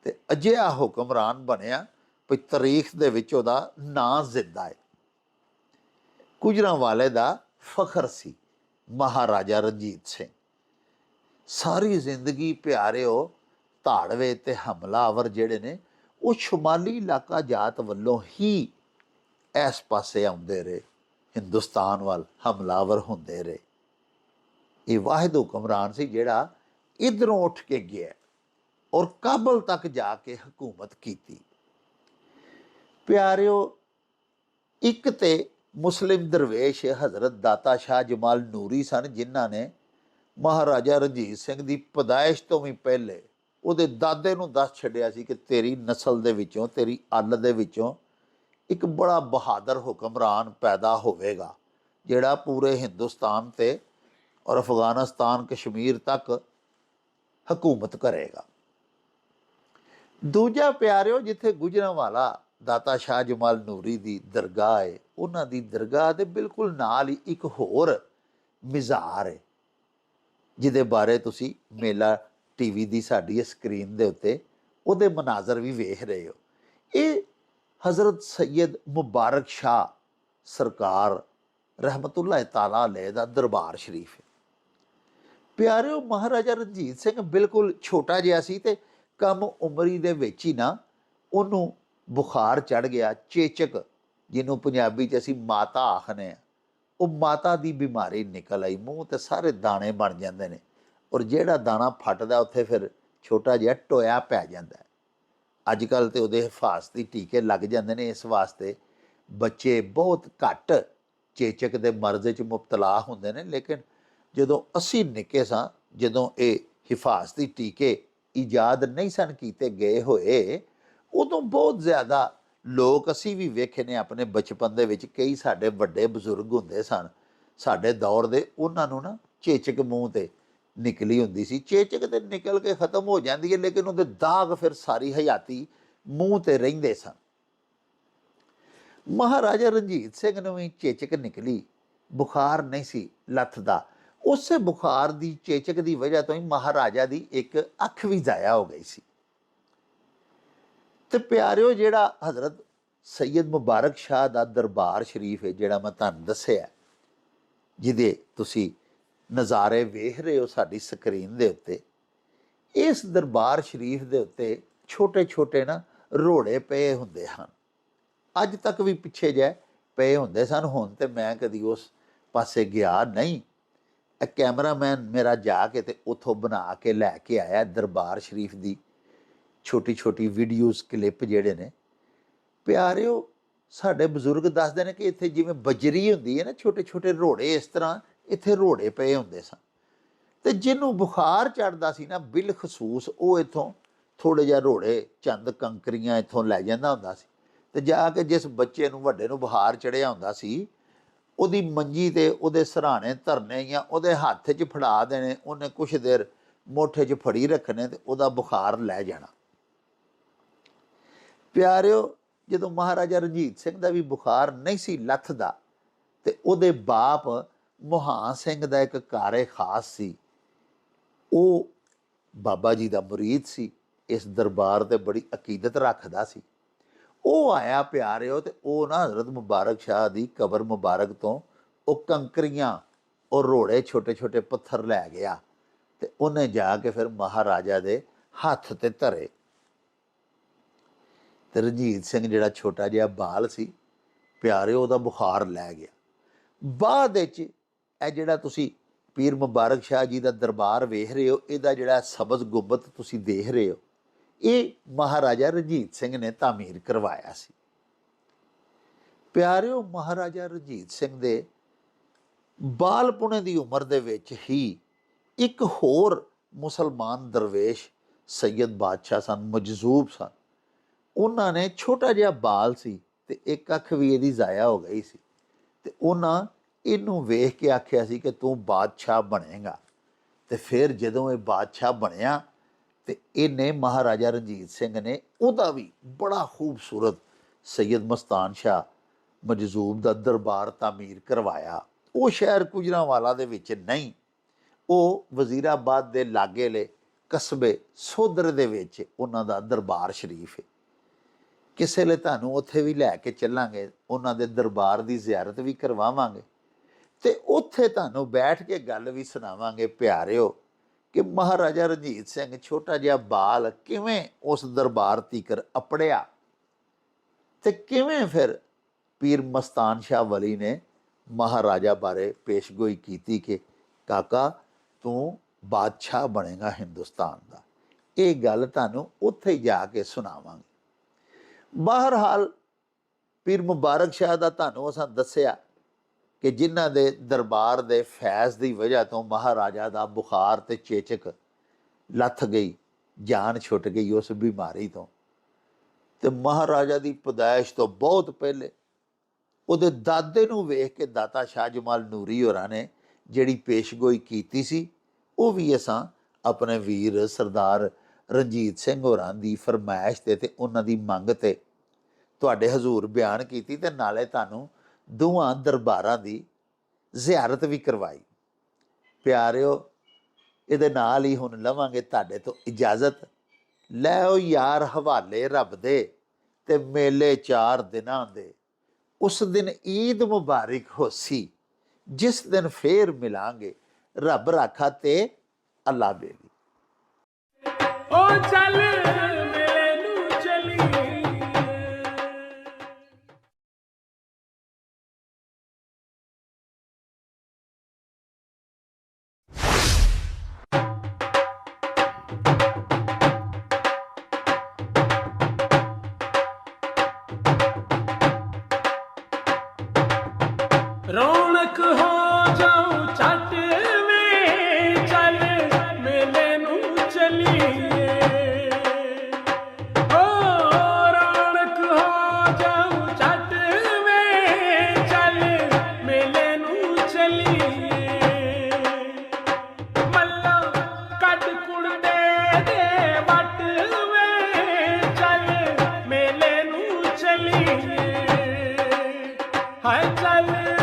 ਤੇ ਅਜਿਹਾ ਹੁਕਮਰਾਨ ਬਣਿਆ ਵੀ ਤਾਰੀਖ ਦੇ ਵਿੱਚ ਉਹਦਾ ਨਾਂ ਜ਼ਿੰਦਾ ਹੈ। ਗੁਜਰਾਂਵਾਲੇ ਦਾ ਫਖਰ ਸੀ ਮਹਾਰਾਜਾ ਰਣਜੀਤ ਸਿੰਘ। ਸਾਰੀ ਜ਼ਿੰਦਗੀ ਪਿਆਰਿਓ ਧਾੜਵੇ ਤੇ ਹਮਲਾਵਰ ਜਿਹੜੇ ਨੇ ਉਹ ਸ਼ੁਮਾਲੀ ਇਲਾਕਾ ਜਾਤ ਵੱਲੋਂ ਹੀ ਇਸ ਪਾਸੇ ਆਉਂਦੇ ਰਹੇ, ਹਿੰਦੁਸਤਾਨ ਵੱਲ ਹਮਲਾਵਰ ਹੁੰਦੇ ਰਹੇ। ਇਹ ਵਾਹਿਦ ਹੁਕਮਰਾਨ ਸੀ ਜਿਹੜਾ ਇੱਧਰੋਂ ਉੱਠ ਕੇ ਗਿਆ ਔਰ ਕਾਬਲ ਤੱਕ ਜਾ ਕੇ ਹਕੂਮਤ ਕੀਤੀ। ਪਿਆਰਿਓ, ਇੱਕ ਤੇ ਮੁਸਲਿਮ ਦਰਵੇਸ਼ ਹਜ਼ਰਤ ਦਾਤਾ ਸ਼ਾਹ ਜਮਾਲ ਨੂਰੀ ਸਨ, ਜਿਨ੍ਹਾਂ ਨੇ ਮਹਾਰਾਜਾ ਰਣਜੀਤ ਸਿੰਘ ਦੀ ਪੈਦਾਇਸ਼ ਤੋਂ ਵੀ ਪਹਿਲੇ ਉਹਦੇ ਦਾਦੇ ਨੂੰ ਦੱਸ ਛੱਡਿਆ ਸੀ ਕਿ ਤੇਰੀ ਨਸਲ ਦੇ ਵਿੱਚੋਂ, ਤੇਰੀ ਅੱਲ ਦੇ ਵਿੱਚੋਂ ਇੱਕ ਬੜਾ ਬਹਾਦਰ ਹੁਕਮਰਾਨ ਪੈਦਾ ਹੋਵੇਗਾ ਜਿਹੜਾ ਪੂਰੇ ਹਿੰਦੁਸਤਾਨ ਤੇ ਔਰ ਅਫਗਾਨਿਸਤਾਨ, ਕਸ਼ਮੀਰ ਤੱਕ ਹਕੂਮਤ ਕਰੇਗਾ। ਦੂਜਾ ਪਿਆਰਿਓ, ਜਿੱਥੇ ਗੁਜਰਾਂਵਾਲਾ ਦਾਤਾ ਸ਼ਾਹ ਜਮਾਲ ਨੂਰੀ ਦੀ ਦਰਗਾਹ ਹੈ, ਉਹਨਾਂ ਦੀ ਦਰਗਾਹ ਦੇ ਬਿਲਕੁਲ ਨਾਲ ਹੀ ਇੱਕ ਹੋਰ ਮਜ਼ਾਰ ਹੈ ਜਿਹਦੇ ਬਾਰੇ ਤੁਸੀਂ ਮੇਲਾ ਟੀਵੀ ਦੀ ਸਾਡੀ ਸਕਰੀਨ ਦੇ ਉੱਤੇ ਉਹਦੇ ਮਨਾਜ਼ਰ ਵੀ ਵੇਖ ਰਹੇ ਹੋ। ਇਹ ਹਜ਼ਰਤ ਸੈਯਦ ਮੁਬਾਰਕ ਸ਼ਾਹ ਸਰਕਾਰ ਰਹਿਮਤੁल्लाह ਤਾਲਾ ਅਲੈਹ ਦਾ ਦਰਬਾਰ ਸ਼ਰੀਫ ਹੈ। ਪਿਆਰਿਓ, ਮਹਾਰਾਜਾ ਰਣਜੀਤ ਸਿੰਘ ਬਿਲਕੁਲ ਛੋਟਾ ਜਿਹਾ ਸੀ ਤੇ ਕਮ ਉਮਰੀ ਦੇ ਵਿੱਚ ਹੀ ਨਾ ਉਹਨੂੰ ਬੁਖਾਰ ਚੜ੍ਹ ਗਿਆ, ਚੇਚਕ, ਜਿਹਨੂੰ ਪੰਜਾਬੀ 'ਚ ਅਸੀਂ ਮਾਤਾ ਆਖਦੇ ਹਾਂ। ਉਹ ਮਾਤਾ ਦੀ ਬਿਮਾਰੀ ਨਿਕਲ ਆਈ, ਮੂੰਹ ਤੇ ਸਾਰੇ ਦਾਣੇ ਬਣ ਜਾਂਦੇ ਨੇ ਔਰ ਜਿਹੜਾ ਦਾਣਾ ਫਟਦਾ ਉੱਥੇ ਫਿਰ ਛੋਟਾ ਜਿਹਾ ਟੋਇਆ ਪੈ ਜਾਂਦਾ। ਅੱਜ ਕੱਲ੍ਹ ਤੇ ਉਹਦੇ ਹਿਫਾਜ਼ਤੀ ਟੀਕੇ ਲੱਗ ਜਾਂਦੇ ਨੇ, ਇਸ ਵਾਸਤੇ ਬੱਚੇ ਬਹੁਤ ਘੱਟ ਚੇਚਕ ਦੇ ਮਰਜ਼ 'ਚ ਮੁਬਤਲਾ ਹੁੰਦੇ ਨੇ। ਲੇਕਿਨ ਜਦੋਂ ਅਸੀਂ ਨਿੱਕੇ ਸਾਂ, ਜਦੋਂ ਇਹ ਹਿਫਾਜ਼ਤੀ ਟੀਕੇ ਈਜਾਦ ਨਹੀਂ ਸਨ ਕੀਤੇ ਗਏ ਹੋਏ, ਉਦੋਂ ਬਹੁਤ ਜ਼ਿਆਦਾ ਲੋਕ ਅਸੀਂ ਵੀ ਵੇਖੇ ਨੇ ਆਪਣੇ ਬਚਪਨ ਦੇ ਵਿੱਚ। ਕਈ ਸਾਡੇ ਵੱਡੇ ਬਜ਼ੁਰਗ ਹੁੰਦੇ ਸਨ ਸਾਡੇ ਦੌਰ ਦੇ, ਉਹਨਾਂ ਨੂੰ ਨਾ ਚੇਚਕ ਮੂੰਹ ਤੇ ਨਿਕਲੀ ਹੁੰਦੀ ਸੀ। ਚੇਚਕ ਤੇ ਨਿਕਲ ਕੇ ਖਤਮ ਹੋ ਜਾਂਦੀ ਹੈ, ਲੇਕਿਨ ਉਹਦੇ ਦਾਗ ਫਿਰ ਸਾਰੀ ਹਯਾਤੀ ਮੂੰਹ ਤੇ ਰਹਿੰਦੇ ਸਨ। ਮਹਾਰਾਜਾ ਰਣਜੀਤ ਸਿੰਘ ਨੂੰ ਵੀ ਚੇਚਕ ਨਿਕਲੀ, ਬੁਖਾਰ ਨਹੀਂ ਸੀ ਲੱਥਦਾ। ਉਸੇ ਬੁਖਾਰ ਦੀ, ਚੇਚਕ ਦੀ ਵਜ੍ਹਾ ਤੋਂ ਹੀ ਮਹਾਰਾਜਾ ਦੀ ਇੱਕ ਅੱਖ ਵੀ ਜ਼ਾਇਆ ਹੋ ਗਈ ਸੀ। ਤੇ ਪਿਆਰਿਓ, ਜਿਹੜਾ ਹਜ਼ਰਤ ਸੈਯਦ ਮੁਬਾਰਕ ਸ਼ਾਹ ਦਾ ਦਰਬਾਰ ਸ਼ਰੀਫ ਹੈ, ਜਿਹੜਾ ਮੈਂ ਤੁਹਾਨੂੰ ਦੱਸਿਆ, ਜਿਹਦੇ ਤੁਸੀਂ ਨਜ਼ਾਰੇ ਵੇਖ ਰਹੇ ਹੋ ਸਾਡੀ ਸਕਰੀਨ ਦੇ ਉੱਤੇ, ਇਸ ਦਰਬਾਰ ਸ਼ਰੀਫ ਦੇ ਉੱਤੇ ਛੋਟੇ ਛੋਟੇ ਨਾ ਰੋੜੇ ਪਏ ਹੁੰਦੇ ਹਨ। ਅੱਜ ਤੱਕ ਵੀ ਪਿੱਛੇ ਜਿਹੇ ਪਏ ਹੁੰਦੇ ਸਨ, ਹੁਣ ਤੇ ਮੈਂ ਕਦੀ ਉਸ ਪਾਸੇ ਗਿਆ ਨਹੀਂ। ਇਹ ਕੈਮਰਾਮੈਨ ਮੇਰਾ ਜਾ ਕੇ ਤੇ ਉੱਥੋਂ ਬਣਾ ਕੇ ਲੈ ਕੇ ਆਇਆ ਦਰਬਾਰ ਸ਼ਰੀਫ ਦੀ ਛੋਟੀ ਛੋਟੀ ਵੀਡੀਓਜ਼, ਕਲਿੱਪ ਜਿਹੜੇ ਨੇ। ਪਿਆਰਿਓ, ਸਾਡੇ ਬਜ਼ੁਰਗ ਦੱਸਦੇ ਨੇ ਕਿ ਇੱਥੇ ਜਿਵੇਂ ਬਜਰੀ ਹੁੰਦੀ ਹੈ ਨਾ, ਛੋਟੇ ਛੋਟੇ ਰੋੜੇ, ਇਸ ਤਰ੍ਹਾਂ ਇੱਥੇ ਰੋੜੇ ਪਏ ਹੁੰਦੇ ਸਨ। ਤੇ ਜਿਹਨੂੰ ਬੁਖਾਰ ਚੜ੍ਹਦਾ ਸੀ ਨਾ ਬਿਲਖਸੂਸ, ਉਹ ਇੱਥੋਂ ਥੋੜ੍ਹੇ ਜਿਹਾ ਰੋੜੇ, ਚੰਦ ਕੰਕਰੀਆਂ ਇੱਥੋਂ ਲੈ ਜਾਂਦਾ ਹੁੰਦਾ ਸੀ ਤੇ ਜਾ ਕੇ ਜਿਸ ਬੱਚੇ ਨੂੰ, ਵੱਡੇ ਨੂੰ ਬੁਖਾਰ ਚੜ੍ਹਿਆ ਹੁੰਦਾ ਸੀ, ਉਹਦੀ ਮੰਜੀ ਤੇ ਉਹਦੇ ਸਿਰਹਾਣੇ ਧਰਨੇ ਜਾਂ ਉਹਦੇ ਹੱਥ 'ਚ ਫੜਾ ਦੇਣੇ। ਉਹਨੇ ਕੁਛ ਦੇਰ ਮੋਢੇ 'ਚ ਫੜੀ ਰੱਖਣੇ ਤੇ ਉਹਦਾ ਬੁਖਾਰ ਲੈ ਜਾਣਾ। ਪਿਆਰਿਓ, ਜਦੋਂ ਮਹਾਰਾਜਾ ਰਣਜੀਤ ਸਿੰਘ ਦਾ ਵੀ ਬੁਖਾਰ ਨਹੀਂ ਸੀ ਲੱਥਦਾ ਤੇ ਉਹਦੇ ਬਾਪ ਮੁਹਾਨ ਸਿੰਘ ਦਾ ਇੱਕ ਕਾਰੇ ਖਾਸ ਸੀ, ਉਹ ਬਾਬਾ ਜੀ ਦਾ ਮੁਰੀਦ ਸੀ, ਇਸ ਦਰਬਾਰ ਤੇ ਬੜੀ ਅਕੀਦਤ ਰੱਖਦਾ ਸੀ। ਉਹ ਆਇਆ ਪਿਆਰਿਓ ਤੇ ਉਹ ਨਾ ਹਜ਼ਰਤ ਮੁਬਾਰਕ ਸ਼ਾਹ ਦੀ ਕਬਰ ਮੁਬਾਰਕ ਤੋਂ ਉਹ ਕੰਕਰੀਆਂ ਔਰ ਰੋੜੇ ਛੋਟੇ ਛੋਟੇ ਪੱਥਰ ਲੈ ਗਿਆ ਤੇ ਉਹਨੇ ਜਾ ਕੇ ਫਿਰ ਮਹਾਰਾਜਾ ਦੇ ਹੱਥ ਤੇ ਧਰੇ ਤੇ ਰਣਜੀਤ ਸਿੰਘ ਜਿਹੜਾ ਛੋਟਾ ਜਿਹਾ ਬਾਲ ਸੀ ਪਿਆਰਿਓ ਉਹਦਾ ਬੁਖਾਰ ਲੈ ਗਿਆ। ਬਾਅਦ ਵਿੱਚ ਇਹ ਜਿਹੜਾ ਤੁਸੀਂ ਪੀਰ ਮੁਬਾਰਕ ਸ਼ਾਹ ਜੀ ਦਾ ਦਰਬਾਰ ਵੇਖ ਰਹੇ ਹੋ, ਇਹਦਾ ਜਿਹੜਾ ਸਬਜ਼ ਗੁੰਬਦ ਤੁਸੀਂ ਦੇਖ ਰਹੇ ਹੋ, ਇਹ ਮਹਾਰਾਜਾ ਰਣਜੀਤ ਸਿੰਘ ਨੇ ਤਾਮੀਰ ਕਰਵਾਇਆ ਸੀ। ਪਿਆਰਿਓ ਮਹਾਰਾਜਾ ਰਣਜੀਤ ਸਿੰਘ ਦੇ ਬਾਲਪੁਣੇ ਦੀ ਉਮਰ ਦੇ ਵਿੱਚ ਹੀ ਇੱਕ ਹੋਰ ਮੁਸਲਮਾਨ ਦਰਵੇਸ਼ ਸੈਯਦ ਬਾਦਸ਼ਾਹ ਸਨ, ਮਜਜ਼ੂਬ ਸਨ। ਉਹਨਾਂ ਨੇ ਛੋਟਾ ਜਿਹਾ ਬਾਲ ਸੀ ਤੇ ਇੱਕ ਅੱਖ ਵੀ ਇਹਦੀ ਜ਼ਾਇਆ ਹੋ ਗਈ ਸੀ ਤੇ ਉਹਨਾਂ ਇਹਨੂੰ ਵੇਖ ਕੇ ਆਖਿਆ ਸੀ ਕਿ ਤੂੰ ਬਾਦਸ਼ਾਹ ਬਣੇਗਾ। ਤੇ ਫਿਰ ਜਦੋਂ ਇਹ ਬਾਦਸ਼ਾਹ ਬਣਿਆ ਤੇ ਇਹਨੇ ਮਹਾਰਾਜਾ ਰਣਜੀਤ ਸਿੰਘ ਨੇ ਉਹਦਾ ਵੀ ਬੜਾ ਖੂਬਸੂਰਤ ਸੈਯਦ ਮਸਤਾਨ ਸ਼ਾਹ ਮਜਜ਼ੂਬ ਦਾ ਦਰਬਾਰ ਤਾਮੀਰ ਕਰਵਾਇਆ। ਉਹ ਸ਼ਹਿਰ ਗੁਜਰਾਂਵਾਲਾ ਦੇ ਵਿੱਚ ਨਹੀਂ, ਉਹ ਵਜ਼ੀਰਾਬਾਦ ਦੇ ਲਾਗੇਲੇ ਕਸਬੇ ਸੋਧਰ ਦੇ ਵਿੱਚ ਉਹਨਾਂ ਦਾ ਦਰਬਾਰ ਸ਼ਰੀਫ ਹੈ। ਕਿਸੇ ਵੇਲੇ ਤੁਹਾਨੂੰ ਉੱਥੇ ਵੀ ਲੈ ਕੇ ਚੱਲਾਂਗੇ, ਉਹਨਾਂ ਦੇ ਦਰਬਾਰ ਦੀ ਜ਼ਿਆਰਤ ਵੀ ਕਰਵਾਵਾਂਗੇ ਤੇ ਉੱਥੇ ਤੁਹਾਨੂੰ ਬੈਠ ਕੇ ਗੱਲ ਵੀ ਸੁਣਾਵਾਂਗੇ ਪਿਆਰਿਓ ਕਿ ਮਹਾਰਾਜਾ ਰਣਜੀਤ ਸਿੰਘ ਛੋਟਾ ਜਿਹਾ ਬਾਲ ਕਿਵੇਂ ਉਸ ਦਰਬਾਰ ਤੀਕਰ ਅਪੜਿਆ ਤੇ ਕਿਵੇਂ ਫਿਰ ਪੀਰ ਮਸਤਾਨ ਸ਼ਾਹ ਵਲੀ ਨੇ ਮਹਾਰਾਜਾ ਬਾਰੇ ਪੇਸ਼ਗੋਈ ਕੀਤੀ ਕਿ ਕਾਕਾ ਤੂੰ ਬਾਦਸ਼ਾਹ ਬਣੇਗਾ ਹਿੰਦੁਸਤਾਨ ਦਾ। ਇਹ ਗੱਲ ਤੁਹਾਨੂੰ ਉੱਥੇ ਹੀ ਜਾ ਕੇ ਸੁਣਾਵਾਂਗੇ। ਬਹਰਹਾਲ ਪੀਰ ਮੁਬਾਰਕ ਸ਼ਾਹ ਦਾ ਤੁਹਾਨੂੰ ਅਸਾਂ ਦੱਸਿਆ ਕਿ ਜਿਨ੍ਹਾਂ ਦੇ ਦਰਬਾਰ ਦੇ ਫੈਜ਼ ਦੀ ਵਜ੍ਹਾ ਤੋਂ ਮਹਾਰਾਜਾ ਦਾ ਬੁਖਾਰ ਤੇ ਚੇਚਕ ਲੱਥ ਗਈ, ਜਾਨ ਛੁੱਟ ਗਈ ਉਸ ਬਿਮਾਰੀ ਤੋਂ। ਤੇ ਮਹਾਰਾਜਾ ਦੀ ਪੈਦਾਇਸ਼ ਤੋਂ ਬਹੁਤ ਪਹਿਲੇ ਉਹਦੇ ਦਾਦੇ ਨੂੰ ਵੇਖ ਕੇ ਦਾਤਾ ਸ਼ਾਹ ਜਮਾਲ ਨੂਰੀ ਹੋਰਾਂ ਨੇ ਜਿਹੜੀ ਪੇਸ਼ਗੋਈ ਕੀਤੀ ਸੀ ਉਹ ਵੀ ਅਸਾਂ ਆਪਣੇ ਵੀਰ ਸਰਦਾਰ ਰਣਜੀਤ ਸਿੰਘ ਹੋਰਾਂ ਦੀ ਫਰਮਾਇਸ਼ ਤੇ ਉਹਨਾਂ ਦੀ ਮੰਗ ਤੇ ਤੁਹਾਡੇ ਹਜ਼ੂਰ ਬਿਆਨ ਕੀਤੀ ਤੇ ਨਾਲੇ ਤੁਹਾਨੂੰ ਦੋਵਾਂ ਦਰਬਾਰਾਂ ਦੀ ਜ਼ਿਆਰਤ ਵੀ ਕਰਵਾਈ। ਪਿਆਰਿਓ ਇਹਦੇ ਨਾਲ ਹੀ ਹੁਣ ਲਵਾਂਗੇ ਤੁਹਾਡੇ ਤੋਂ ਇਜਾਜ਼ਤ। ਲੈ ਓ ਯਾਰ ਹਵਾਲੇ ਰੱਬ ਦੇ ਤੇ ਮੇਲੇ 4 ਦਿਨਾਂ ਦੇ, ਉਸ ਦਿਨ ਈਦ ਮੁਬਾਰਕ ਹੋਸੀ, ਜਿਸ ਦਿਨ ਫੇਰ ਮਿਲਾਂਗੇ, ਰੱਬ ਰਾਖਾ ਤੇ ਅੱਲਾ ਬੇਲੀ। ਓ ਚੱਲ ਮੇਲੇ ਨੂੰ ਚਲੀਏ, ਰੌਣਕ ਹੋ ਜਾਊ ਛੱਟ ਵੇ, ਚੱਲ ਮੇਲੇ ਨੂੰ ਚਲੀਏ। ਓ ਰੌਣਕ ਹੋ ਜਾਊ ਛੱਟ ਵੇ, ਚੱਲ ਮੇਲੇ ਨੂੰ ਚਲੀਏ। ਮੱਲਾ ਕੱਢ ਕੁੜਦੇ ਦੇ ਵੱਟ ਵੇ, ਚੱਲ ਮੇਲੇ ਨੂੰ ਚਲੀਏ। ਹਾਏ ਚੱਲ